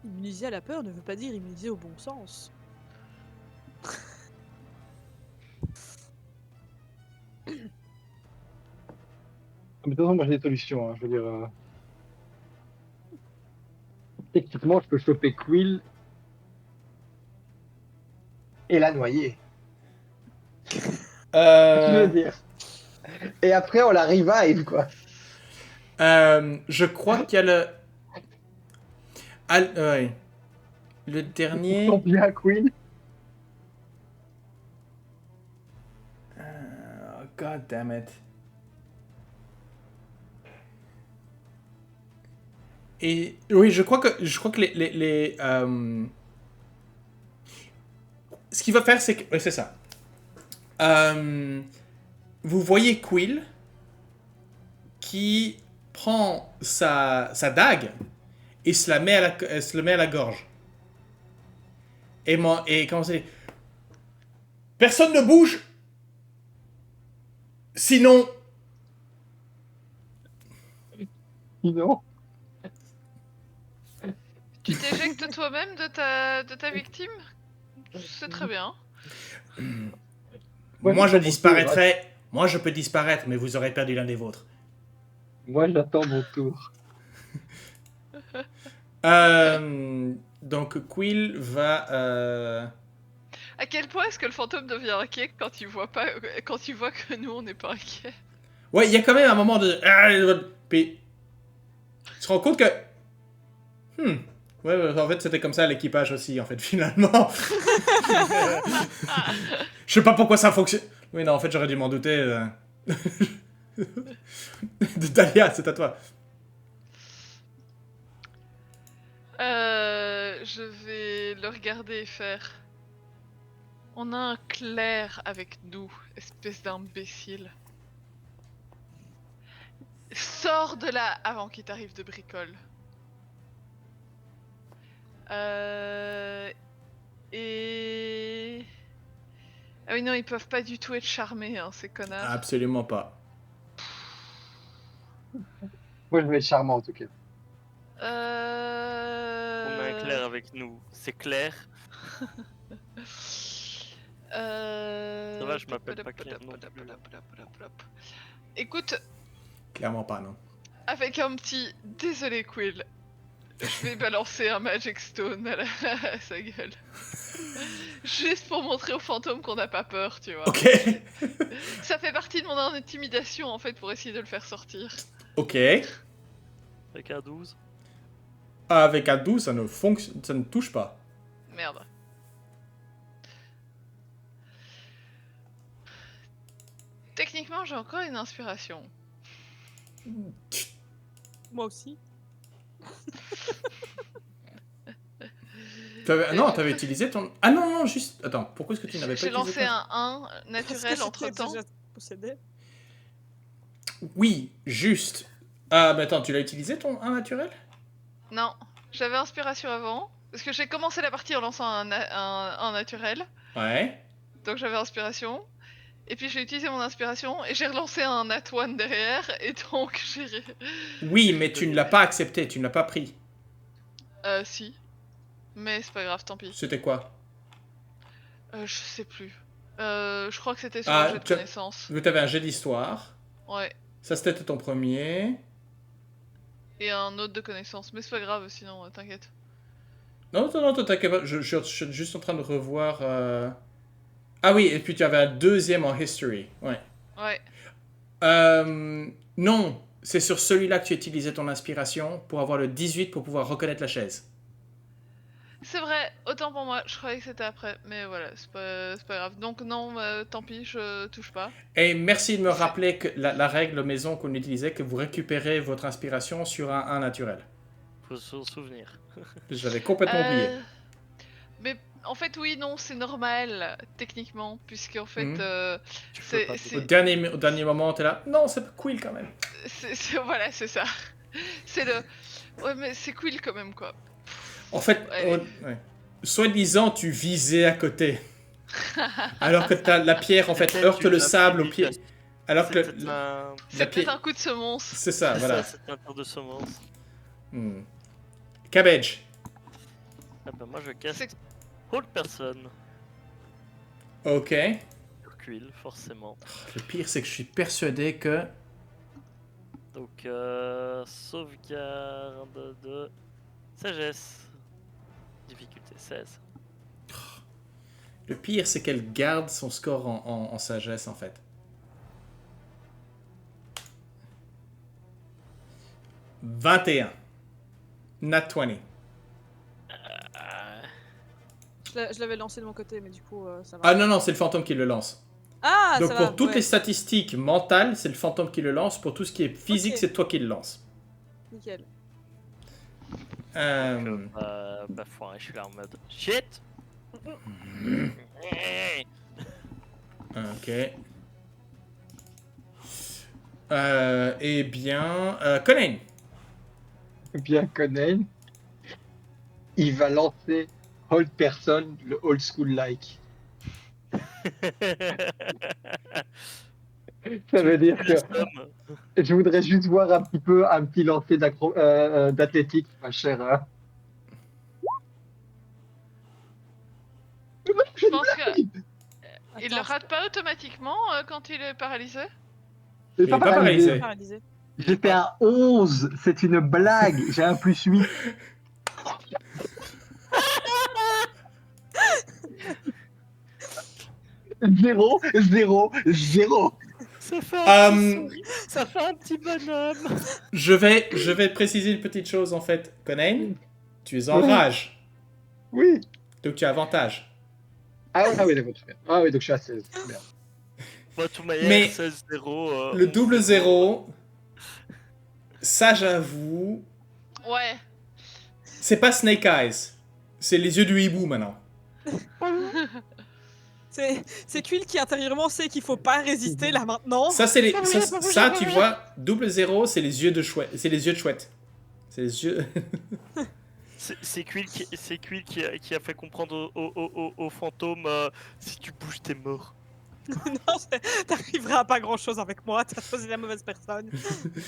Immunisé à la peur ne veut pas dire immunisé au bon sens. Mais de toute façon, moi j'ai des solutions. Je veux dire, techniquement, je peux choper Quill et la noyer. Je veux dire. Et après, on la revive, quoi. Je crois qu'il y a le. Ouais. Le dernier. Tant bien, Quill. Oh, God damn it. Et oui, je crois que ce qu'il va faire, c'est que. Ouais, c'est ça. Vous voyez Quill qui prend sa dague et se la met à la gorge. Et comment c'est. Personne ne bouge. Sinon. Sinon, Tu t'éjectes toi-même de ta victime? C'est très bien. Ouais, Moi, je j'attends mon disparaîtrai. Moi, je peux disparaître, mais vous aurez perdu l'un des vôtres. moi j'attends mon tour. Donc, Quill va. À quel point est-ce que le fantôme devient inquiet quand il voit que nous on n'est pas inquiets? Ouais, il y a quand même un moment de. Puis. Il se rend compte que. Ouais, en fait, c'était comme ça à l'équipage aussi, en fait, finalement. Je sais pas pourquoi ça fonctionne. Oui, non, en fait, j'aurais dû m'en douter. Dahlia, c'est à toi. Je vais le regarder et faire. On a un clerc avec nous, espèce d'imbécile. Sors de là avant qu'il t'arrive de bricole. Et... Ah oui non, ils peuvent pas du tout être charmés, hein, ces connards. Absolument pas. Moi je vais être charmant en tout cas. On a un clair avec nous. C'est clair. Ça va, je m'appelle pas Claire non plus. Écoute, Clairement pas, non. avec un petit désolé Quill, Je vais balancer un Magic Stone à sa gueule. Juste pour montrer au fantôme qu'on n'a pas peur, tu vois. Ok. Ça fait partie de mon intimidation en fait pour essayer de le faire sortir. Ok. Avec un 12. Avec un 12, ça ne touche pas. Merde. Techniquement, j'ai encore une inspiration. Moi aussi. Non, t'avais utilisé ton... Ah non, juste... Attends, pourquoi est-ce que tu n'avais pas J'ai utilisé lancé ton... un 1 naturel entre temps. Déjà possédé. Oui, juste. Ah, mais attends, tu l'as utilisé ton 1 naturel? Non, j'avais inspiration avant. Parce que j'ai commencé la partie en lançant un naturel. Ouais. Donc j'avais inspiration. Et puis j'ai utilisé mon inspiration et j'ai relancé un nat one derrière. Et donc j'ai. Oui, mais tu ne l'as pas accepté, tu ne l'as pas pris. Si. Mais c'est pas grave, tant pis. C'était quoi? Je sais plus. Je crois que c'était sur Ah, un jeu de connaissances. Tu avais un jet d'histoire. Ouais. Ça, c'était ton premier. Et un autre de connaissances. Mais c'est pas grave, sinon, t'inquiète. Non, t'inquiète pas. Je suis juste en train de revoir... Ah oui, et puis tu avais un deuxième en history. Ouais. Ouais. Non, c'est sur celui-là que tu utilisais ton inspiration pour avoir le 18 pour pouvoir reconnaître la chaise. C'est vrai, autant pour moi, je croyais que c'était après. Mais voilà, c'est pas grave. Donc non, tant pis, je touche pas. Et merci de me rappeler que la règle maison qu'on utilisait, que vous récupérez votre inspiration sur un 1 naturel. Faut se souvenir. J'avais complètement oublié. Mais en fait, oui, non, c'est normal, techniquement, puisque en fait, Mhm. Tu peux pas c'est- Au dernier moment, t'es là. Non, c'est pas cool quand même. voilà, c'est ça. C'est le. Ouais, mais c'est cool quand même, quoi. En fait, Ouais. ouais. Soi-disant, tu visais à côté. Alors que la pierre, en fait, Peut-être heurte tu le l'as sable au fait pied. vite, Alors que... C'est peut-être un... C'est pied- peut-être un coup de semonce. C'est ça, c'est voilà. ça, c'est un tour de semence. Hmm. Cabbage. Ah bah moi je casse C'est- Hold Person. Ok. Sur Quill, forcément. Le pire, c'est que je suis persuadé que... Donc sauvegarde de sagesse. Difficulté 16. Le pire, c'est qu'elle garde son score en sagesse, en fait. « 21. Nat 20. Je l'avais lancé de mon côté, mais du coup, ça va. Ah non, c'est le fantôme qui le lance. Ah, Donc ça pour va, toutes ouais. les statistiques mentales, c'est le fantôme qui le lance. Pour tout ce qui est physique, Ok. c'est toi qui le lance. Nickel. Bah foiré, je suis là en mode shit. Ok. Eh bien... Conan. Bien Conan, il va lancer Hold Person, le old school like. Ça veut dire que je voudrais juste voir un petit lancer d'athlétique, ma chère. Je pense que. Il le Attends, rate pas automatiquement quand il est paralysé. Je Il est pas paralysé. paralysé. J'ai fait un 11, c'est une blague, j'ai un +8. Zéro. Ça fait un petit Euh, souris, ça fait un petit bonhomme. je vais préciser une petite chose, en fait. Conan, tu es en Oui. rage. Oui. Donc tu as avantage. Ah oui, d'accord, très bien. Ah oui, donc je suis à 16. Merde. Moi, tout manière, Mais 16-0. Le double 0, ça j'avoue, Ouais. c'est pas Snake Eyes. C'est les yeux du hibou maintenant. C'est Quill qui intérieurement sait qu'il faut pas résister là maintenant. Ça, c'est ça, tu vois, double 0, c'est les yeux de chouette. C'est les yeux de chouette. C'est les yeux. C'est Quill qui a fait comprendre au fantôme si tu bouges, t'es mort. Non, t'arriveras à pas grand chose avec moi, t'as choisi la mauvaise personne.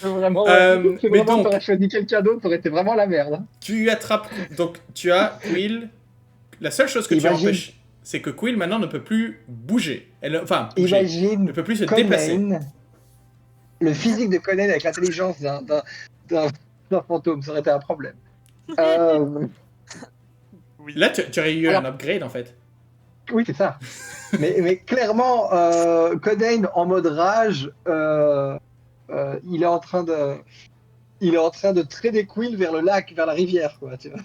Vraiment, mais vraiment, donc- t'aurais choisi quelqu'un d'autre, ça aurait été vraiment la merde. Hein. Tu attrapes. Donc tu as Quill. La seule chose que tu Imagine- empêches, c'est que Quill maintenant ne peut plus bouger. Enfin, bouger. Imagine Ne peut plus se déplacer. Conan, le physique de Conan avec l'intelligence d'un fantôme, ça aurait été un problème. Oui. Là, tu aurais eu Alors- un upgrade en fait. Oui, c'est ça. Mais clairement, Codain en mode rage, il est en train de traîner Quill vers le lac, vers la rivière, quoi. Tu vois.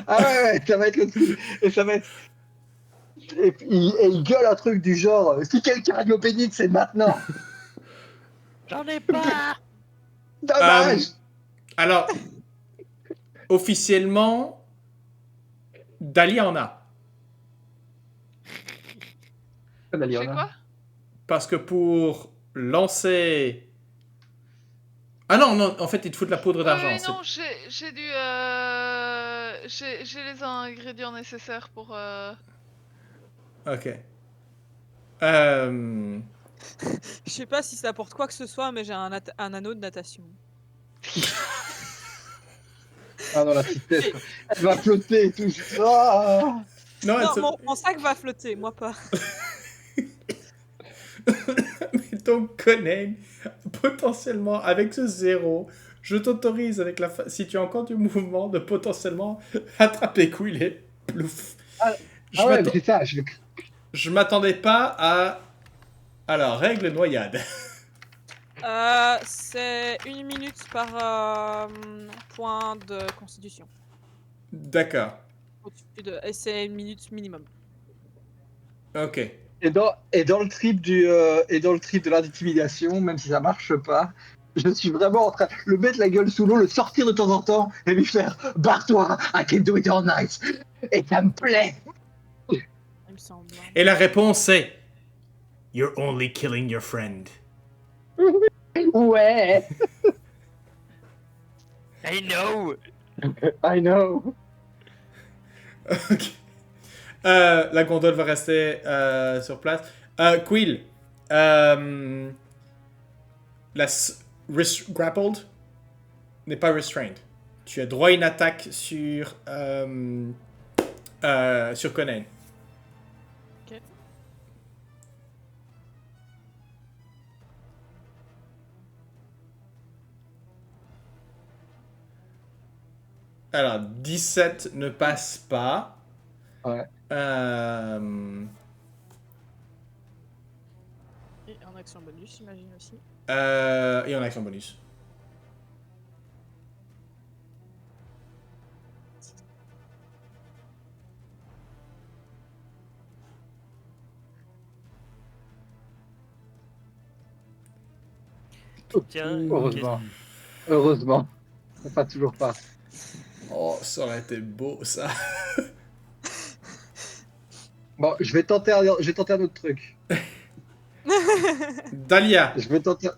Ah ouais, ça va être le truc. Et ça va être. Et il gueule un truc du genre si quelqu'un a de l'eau bénite, c'est maintenant. J'en ai pas. Dommage. Alors, officiellement, Dahlia en a. Il y Je en fais a. quoi? Parce que pour lancer. Ah non, non, en fait, il te faut de la poudre d'argent. Oui, non, j'ai du. J'ai les ingrédients nécessaires pour. Ok. Euh... Je sais pas si ça apporte quoi que ce soit, mais j'ai un anneau de natation. Ah non, la tristesse. Elle va flotter et tout. Ah. Non, Non, mon sac va flotter, moi pas. Mais donc, Conan, potentiellement, avec ce zéro, je t'autorise, avec si tu as encore du mouvement, de potentiellement attraper Quill et plouf. Ah, Je ah ouais, mais m'attends- c'est ça. je m'attendais pas à. Alors, règle noyade. C'est 1 minute par point de constitution. D'accord. Et c'est 1 minute minimum. Ok. Et dans le trip de l'intimidation, même si ça marche pas, je suis vraiment en train de le mettre la gueule sous l'eau, le sortir de temps en temps et lui faire barre-toi, I can do it all night. Et ça me plaît. Il me semble. Et la réponse est You're only killing your friend. Ouais, I know. I know. Ok. La gondole va rester sur place. Quill. Grappled n'est pas restrained. Tu as droit à une attaque sur Conan. Ok. Alors, 17 ne passe pas. Ouais. Et en action bonus, j'imagine aussi. Et en action bonus. Tiens, Heureusement. Heureusement. Pas toujours pas. Oh, ça aurait été beau, ça. Bon, je vais tenter un autre truc. Dahlia. Je vais tenter.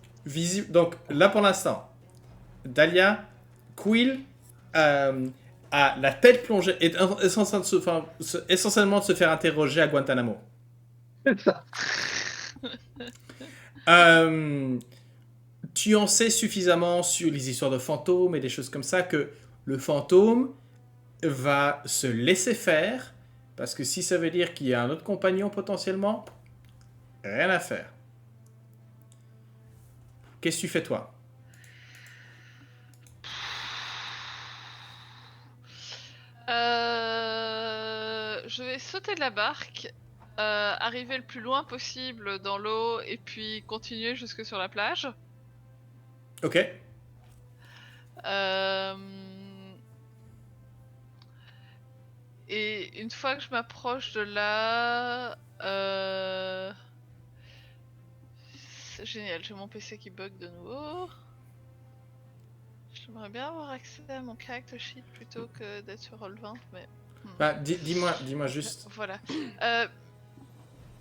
Donc, là pour l'instant, Dahlia, Quill a la tête plongée, est essentiellement de se faire interroger à Guantanamo. C'est ça. Tu en sais suffisamment sur les histoires de fantômes et des choses comme ça que le fantôme va se laisser faire, parce que si ça veut dire qu'il y a un autre compagnon potentiellement, rien à faire. Qu'est-ce que tu fais toi? Je vais sauter de la barque, arriver le plus loin possible dans l'eau et puis continuer jusque sur la plage. Ok. Et une fois que je m'approche de là, c'est génial, j'ai mon PC qui bug de nouveau. J'aimerais bien avoir accès à mon character sheet plutôt que d'être sur Roll20, mais... Bah, dis-moi juste. Voilà.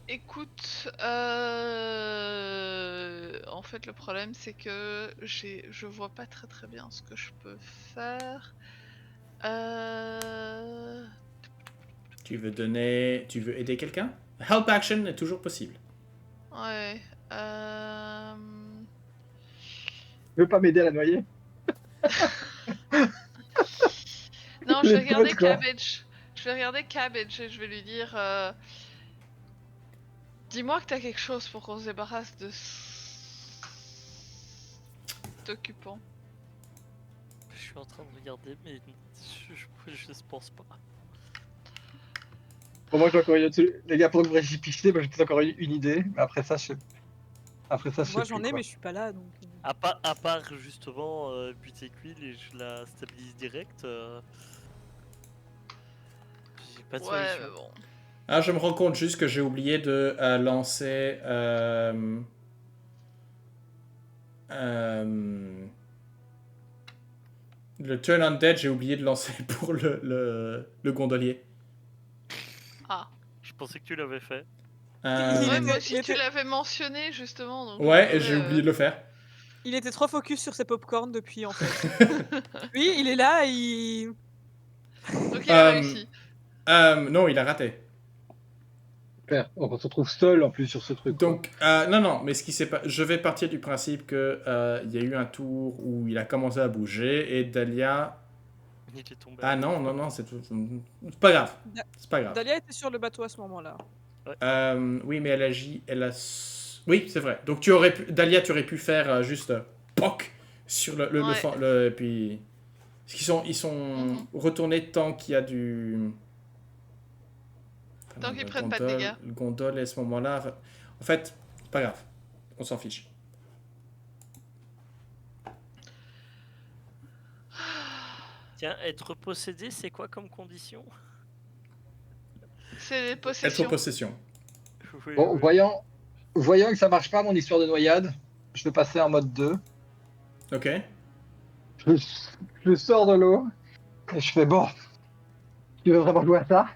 Écoute, en fait le problème c'est que je vois pas très bien ce que je peux faire. Tu veux aider quelqu'un? Help action est toujours possible. Ouais. Tu veux pas m'aider à la noyer? Non, je vais Les regarder potes, quoi. Cabbage. Je vais regarder Cabbage et je vais lui dire dis-moi que t'as quelque chose pour qu'on se débarrasse de cet occupant. suis en train de regarder, mais je pense pas. Bon, moi, j'ai encore une autre... Les gars, pendant que vous réfléchissez, moi, j'ai peut-être encore une idée. Mais après ça, je sais Moi plus, j'en ai, quoi. mais je suis pas là donc. À part justement buter Quill et je la stabilise direct, j'ai pas de Ouais, solution. mais bon. Ah, je me rends compte juste que j'ai oublié de lancer. Le Turn Undead, j'ai oublié de lancer pour le gondolier. Ah. Je pensais que tu l'avais fait. Il Ouais, Euh, moi était- aussi, il tu était- l'avais mentionné justement. Donc je me Ouais, et disais, j'ai oublié de le faire. Il était trop focus sur ses popcorn depuis en fait. Lui, il est là, il. Donc il a Euh, réussi. non, il a raté. Super. Donc, on se retrouve seul en plus sur ce truc, quoi. Donc, non, mais ce qui s'est pas, je vais partir du principe que il y a eu un tour où il a commencé à bouger et Dahlia. Il est tombé. Ah non, c'est tout. C'est pas grave. C'est pas grave. Dahlia était sur le bateau à ce moment-là. Oui, mais elle agit, Oui, c'est vrai. Donc Dahlia, tu aurais pu faire juste POC sur le Ouais. fond, et puis parce ils sont retournés tant qu'il y a du. Tant qu'ils Le prennent pas de dégâts. Le gondole à ce moment-là. En fait, c'est pas grave. On s'en fiche. Tiens, être possédé, c'est quoi comme condition? C'est les Être possessions. possession. Oui, Bon, oui. voyant que ça marche pas, mon histoire de noyade, je vais passer en mode 2. Ok. Je sors de l'eau et je fais bon, tu veux vraiment jouer à ça?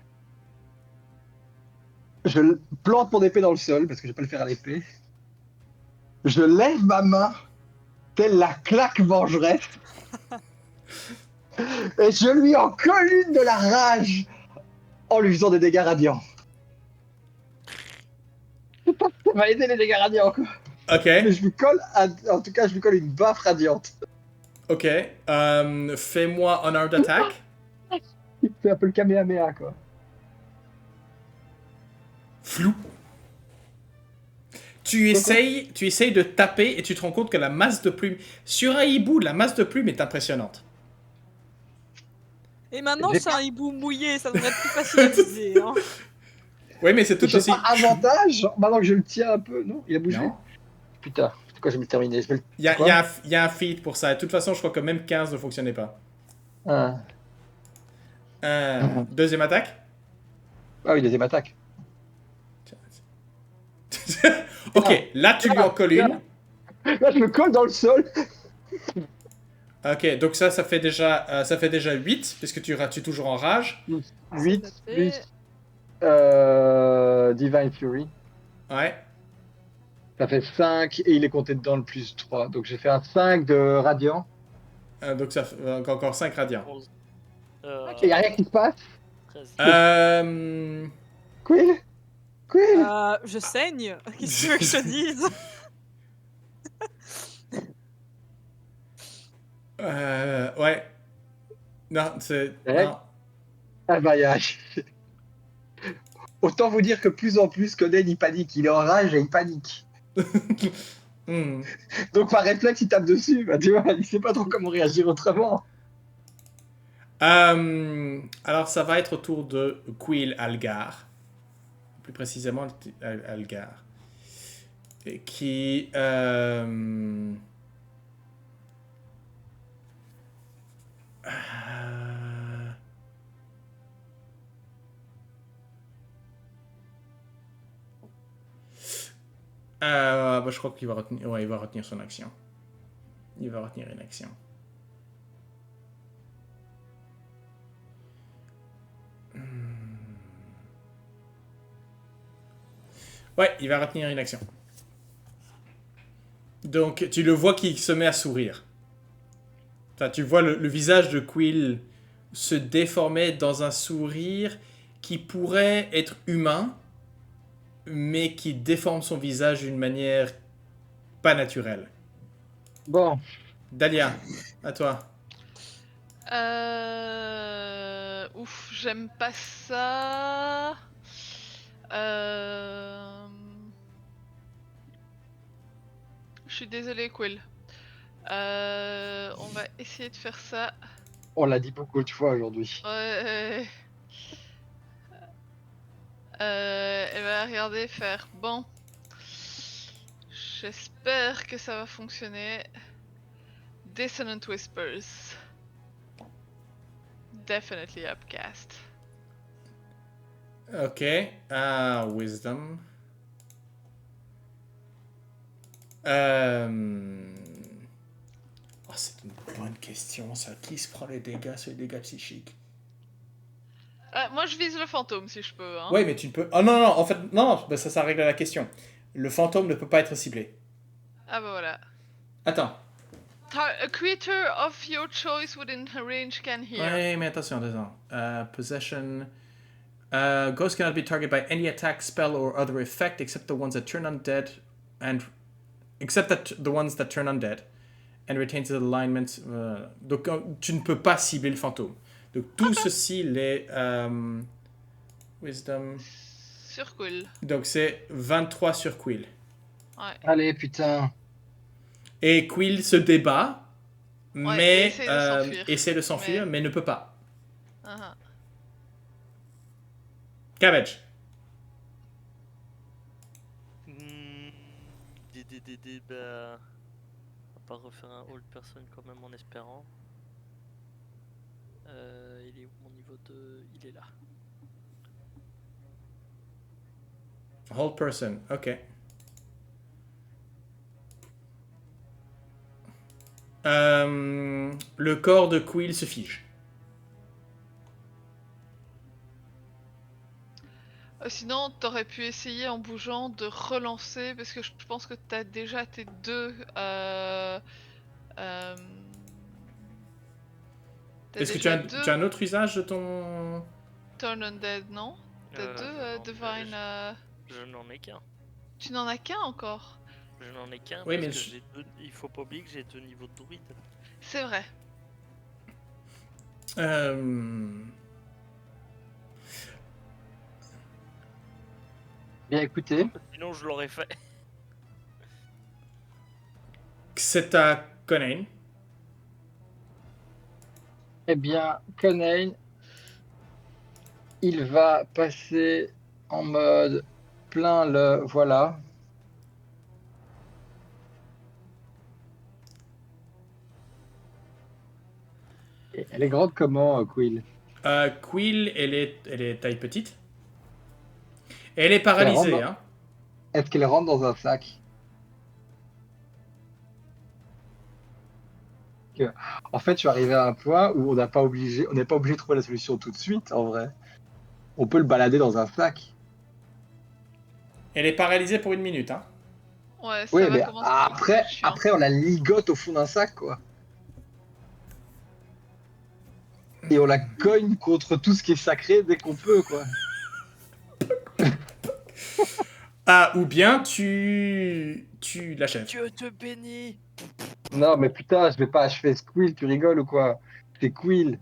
Je plante mon épée dans le sol parce que je vais pas le faire à l'épée. Je lève ma main, telle la claque vengeresse, et je lui en colle une de la rage en lui faisant des dégâts radiants. Ça va aider les dégâts radiants, quoi. Ok. Mais je lui colle, en tout cas, je lui colle une baffe radiante. Ok. Fais-moi Unarmed Attack. C'est un peu le Kamehameha, quoi. Flou. Tu essayes de taper et tu te rends compte que la masse de plumes. Sur un hibou, la masse de plumes est impressionnante. Et maintenant, J'ai c'est un hibou mouillé, ça devrait être plus facile à viser. Hein. Oui, mais c'est tout J'ai aussi. pas avantage, maintenant que je le tiens un peu, non? Il a bougé? Non. Putain, c'est quoi, je vais le terminer. Je vais le... Il y a, Quoi? il y a un feat pour ça. Et de toute façon, je crois que même 15 ne fonctionnait pas. Ah. Deuxième attaque. Ah oui, deuxième attaque. Ok, là tu lui en colles une. Là, je me colle dans le sol. Ok, donc ça fait déjà 8, puisque tu toujours en rage. 8 Ça fait- plus Divine Fury. Ouais. Ça fait 5 et il est compté dedans le plus 3. Donc j'ai fait un 5 de radiant. Donc ça fait encore 5 radians. 11. Il n'y a rien qui se passe. 13. Quill? Quill? Je saigne. Qu'est-ce que tu veux que je te dise? Ouais. Non, c'est. Ouais. Non. Ah bah, Autant vous dire que plus en plus, Coden il panique. Il est en rage et il panique. Hmm. Donc par réflexe, il tape dessus. Bah, tu vois, il sait pas trop comment réagir autrement. Alors ça va être au tour de Quill Algar. Plus précisément Algar. Qui. Bah, je crois qu'il va retenir. Ouais, il va retenir son action. Il va retenir une action. Ouais, il va retenir une action. Donc, tu le vois qui se met à sourire. Enfin, tu vois le visage de Quill se déformer dans un sourire qui pourrait être humain, mais qui déforme son visage d'une manière pas naturelle. Bon. Dahlia, à toi. Ouf, j'aime pas ça. Je suis désolée, Quill. On va essayer de faire ça. On l'a dit beaucoup de fois aujourd'hui. Ouais. Elle va regarder, faire bon. J'espère que ça va fonctionner. Dissonant Whispers. Definitely upcast. Ok. Wisdom. Oh, c'est une bonne question, ça. Qui se prend les dégâts sur les dégâts psychiques? Moi je vise le fantôme si je peux. Hein. Ouais, mais tu ne peux. Oh non, non, en fait, non, bah, ça règle la question. Le fantôme ne peut pas être ciblé. Ah bah voilà. Attends. A creature of your choice within range can hear. Ouais, mais attention. Possession. Ghost cannot be targeted by any attack, spell, or other effect except the ones that turn undead and and retains the alignment. Donc tu ne peux pas cibler le fantôme. Donc tout ceci, les Wisdom. Sur Quill. Donc c'est 23 sur Quill. Ouais. Allez, putain. Et Quill se débat, Ouais, mais essaie de s'enfuir. essaie de s'enfuir, mais ne peut pas. Uh-huh. Cabbage. Bah... On va pas refaire un hold person quand même en espérant. Il est où mon niveau de... Il est là. Hold person, ok. Le corps de Quill se fige. Sinon, t'aurais pu essayer en bougeant de relancer, parce que je pense que t'as déjà tes deux. Est-ce que tu as un autre usage de ton... Turn Undead, non? T'as deux non, Divine. Je n'en ai qu'un. Tu n'en as qu'un encore? Je n'en ai qu'un Oui, parce mais que j'ai deux... il faut pas oublier que j'ai 2 niveaux de druide. C'est vrai. Bien écoutez, Sinon je l'aurais fait. C'est à Conan. eh bien, Conan, il va passer en mode plein le voilà. Et elle est grande comment, Quill? Quill, elle est taille petite. Elle est paralysée, Elle rentre hein. Est-ce qu'elle rentre dans un sac? En fait, je suis arrivé à un point où on n'est pas obligé de trouver la solution tout de suite, en vrai. On peut le balader dans un sac. Elle est paralysée pour 1 minute, hein. Ouais, ça Oui, va mais commencer à être chiant. après, on la ligote au fond d'un sac, quoi. Et on la cogne contre tout ce qui est sacré dès qu'on peut, quoi. Ou bien tu l'achèves. Dieu te bénit. Non, mais putain, je vais pas achever ce Quill, tu rigoles ou quoi? C'est Quill.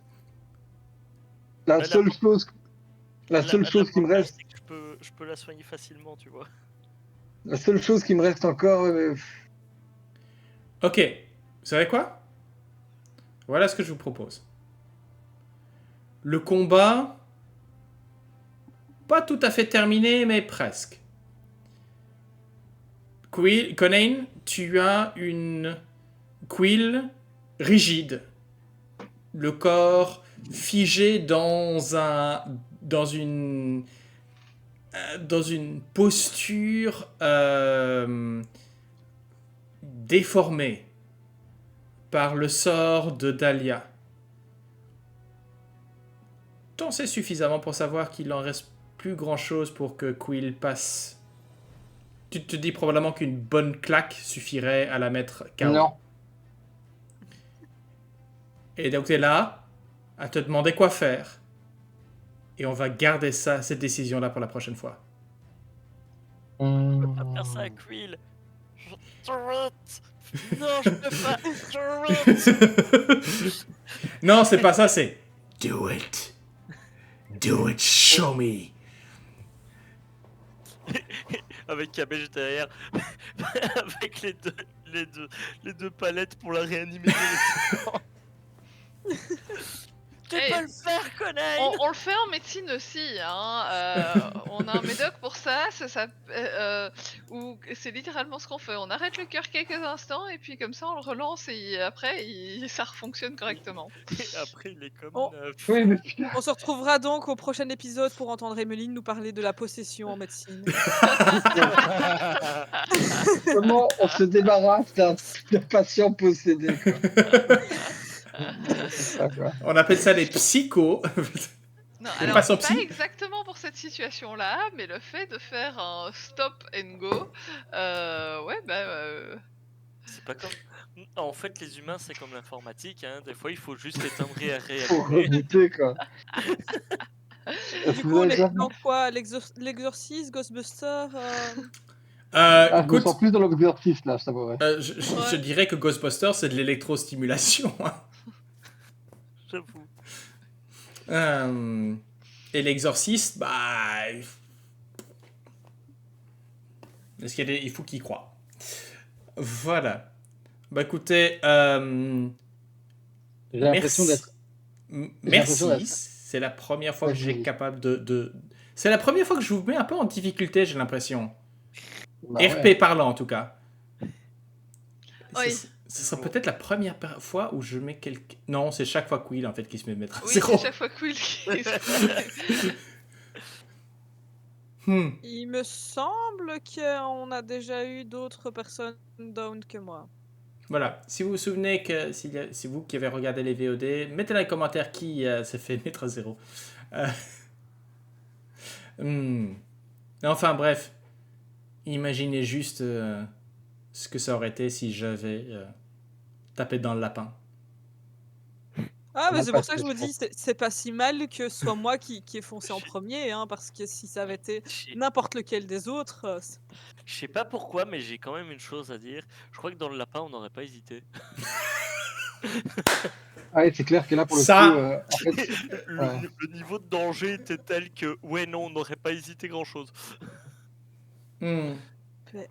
La seule chose qui me reste, c'est que je peux la soigner facilement, tu vois. la seule chose qui me reste encore, Ok, vous savez quoi? Voilà ce que je vous propose. Le combat, pas tout à fait terminé, mais presque. Conan, tu as une Quill rigide. Le corps figé dans une posture déformée par le sort de Dahlia. T'en sais suffisamment pour savoir qu'il en reste plus grand chose pour que Quill passe. Tu te dis probablement qu'une bonne claque suffirait à la mettre KO. non. Et donc t'es là à te demander quoi faire. Et on va garder cette décision-là pour la prochaine fois. Je peux pas faire ça à Quill. Non, je peux pas. Non, c'est pas ça, c'est do it. Do it, show me. Avec Cabbage derrière, avec les deux palettes pour la réanimer directement. Tu Eh, peux le faire, Conan. On le fait en médecine aussi, hein. On a un médoc pour ça, où c'est littéralement ce qu'on fait. On arrête le cœur quelques instants et puis comme ça on le relance et après ça refonctionne correctement. Et après, il est comme Oh. neuf. Oui, mais putain. On se retrouvera donc au prochain épisode pour entendre Emeline nous parler de la possession en médecine. Comment on se débarrasse d'un patient possédé, quoi. C'est ça, quoi. On appelle ça les psychos. Non, Mais alors pas son pas psy. exactement pour cette situation-là, mais le fait de faire un stop and go, C'est pas comme. En fait, les humains, c'est comme l'informatique. Hein. Des fois, il faut juste éteindre et Pour réanimer. rebooter, quoi. Du Vous coup, on avez est déjà- dans quoi? L'exorciste, Ghostbuster Ah, je me Écoute, sens plus dans l'observiste, là, je t'avouerai. je dirais que Ghostbusters, c'est de l'électrostimulation. Hein. J'avoue. Et l'exorciste, bah... Est-ce qu'il y a il faut qu'il croit. Voilà. Bah écoutez, J'ai l'impression d'être. j'ai l'impression Merci. d'être- C'est la première fois que Vas-y, j'ai vas-y. capable de... C'est la première fois que je vous mets un peu en difficulté, j'ai l'impression. Bah RP ouais. parlant, en tout cas. Oui. Ce sera peut-être la première fois où je mets quelqu'un... Non, c'est chaque fois Quill, en fait, qui se met mettre à Oui, zéro. c'est chaque fois Quill qui Il me semble qu'on a déjà eu d'autres personnes down que moi. Voilà. Si vous vous souvenez que c'est vous qui avez regardé les VOD, mettez dans les commentaires qui s'est fait mettre à zéro. Enfin, bref. Imaginez juste ce que ça aurait été si j'avais tapé dans le lapin. Ah, mais Même c'est pas pour ça que je me dis, c'est pas si mal que ce soit moi qui ai foncé en premier, hein, parce que si ça avait été Je n'importe lequel des autres, je sais pas pourquoi, mais j'ai quand même une chose à dire. Je crois que dans le lapin, on n'aurait pas hésité. Ah, ouais, c'est clair que là, pour le Ça- coup, en fait, ouais. Le niveau de danger était tel que, ouais, non, on n'aurait pas hésité grand-chose. Hmm. Ouais.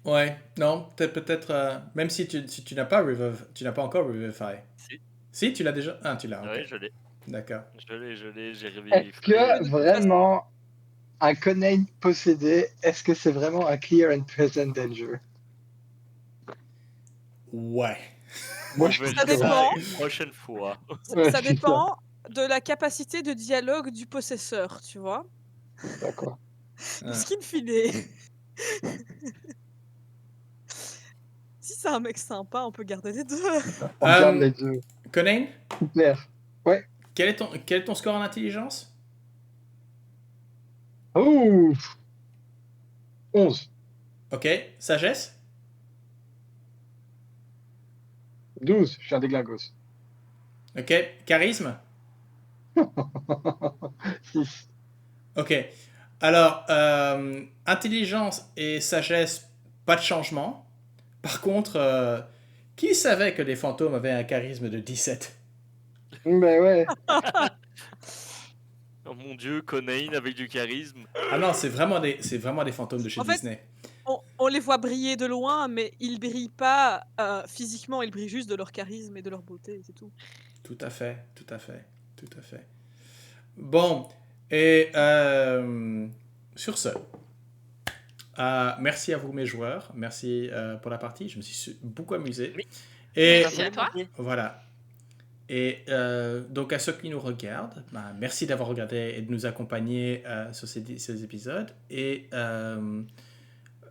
Ouais, non, peut-être même si tu n'as pas tu n'as pas encore Revivify. Si. Si, tu l'as déjà. Ah, tu l'as. Ok. Ouais, je l'ai. D'accord. J'ai Est-ce revivifié. que vraiment un Conan possédé, est-ce que c'est vraiment un clear and present danger? Ouais. Moi, On je verra Ça dépend. une prochaine fois. Ouais, ça c'est ça. dépend de la capacité de dialogue du possesseur, tu vois. D'accord. Parce qu'in fine, si c'est un mec sympa, on peut garder les deux. On garde les deux. Conan, Tout clair. quel est ton score en intelligence? Oh 11. Ok. Sagesse? 12. Je suis un déglingos. Ok. Charisme? 6. Ok. Alors, intelligence et sagesse, pas de changement. Par contre, qui savait que les fantômes avaient un charisme de 17? Mais ouais. Oh mon dieu, Conan avec du charisme. Ah non, c'est vraiment des fantômes de chez En fait, Disney. on les voit briller de loin, mais ils brillent pas physiquement, ils brillent juste de leur charisme et de leur beauté, c'est tout. Tout à fait, tout à fait, tout à fait. Bon, et sur ce, merci à vous mes joueurs, merci pour la partie, je me suis beaucoup amusé. Oui. Et Merci à toi. voilà. Et donc à ceux qui nous regardent, merci d'avoir regardé et de nous accompagner sur ces épisodes. Et il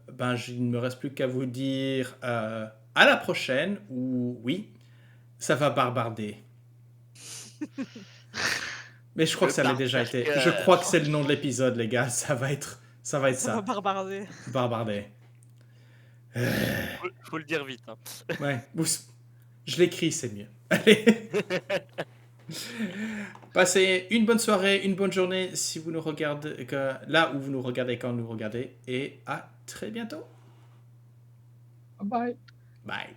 ne me reste plus qu'à vous dire à la prochaine, où oui, ça va barbarder. Mais je crois que ça l'a déjà été. Je crois que c'est le nom de l'épisode, les gars. Ça va être Ça va ça. barbarder. Barbarder. Faut le dire vite. Hein. Ouais. Je l'écris, c'est mieux. Allez. Passez une bonne soirée, une bonne journée si vous nous regardez, là où vous nous regardez, quand vous nous regardez. Et à très bientôt. Bye. Bye.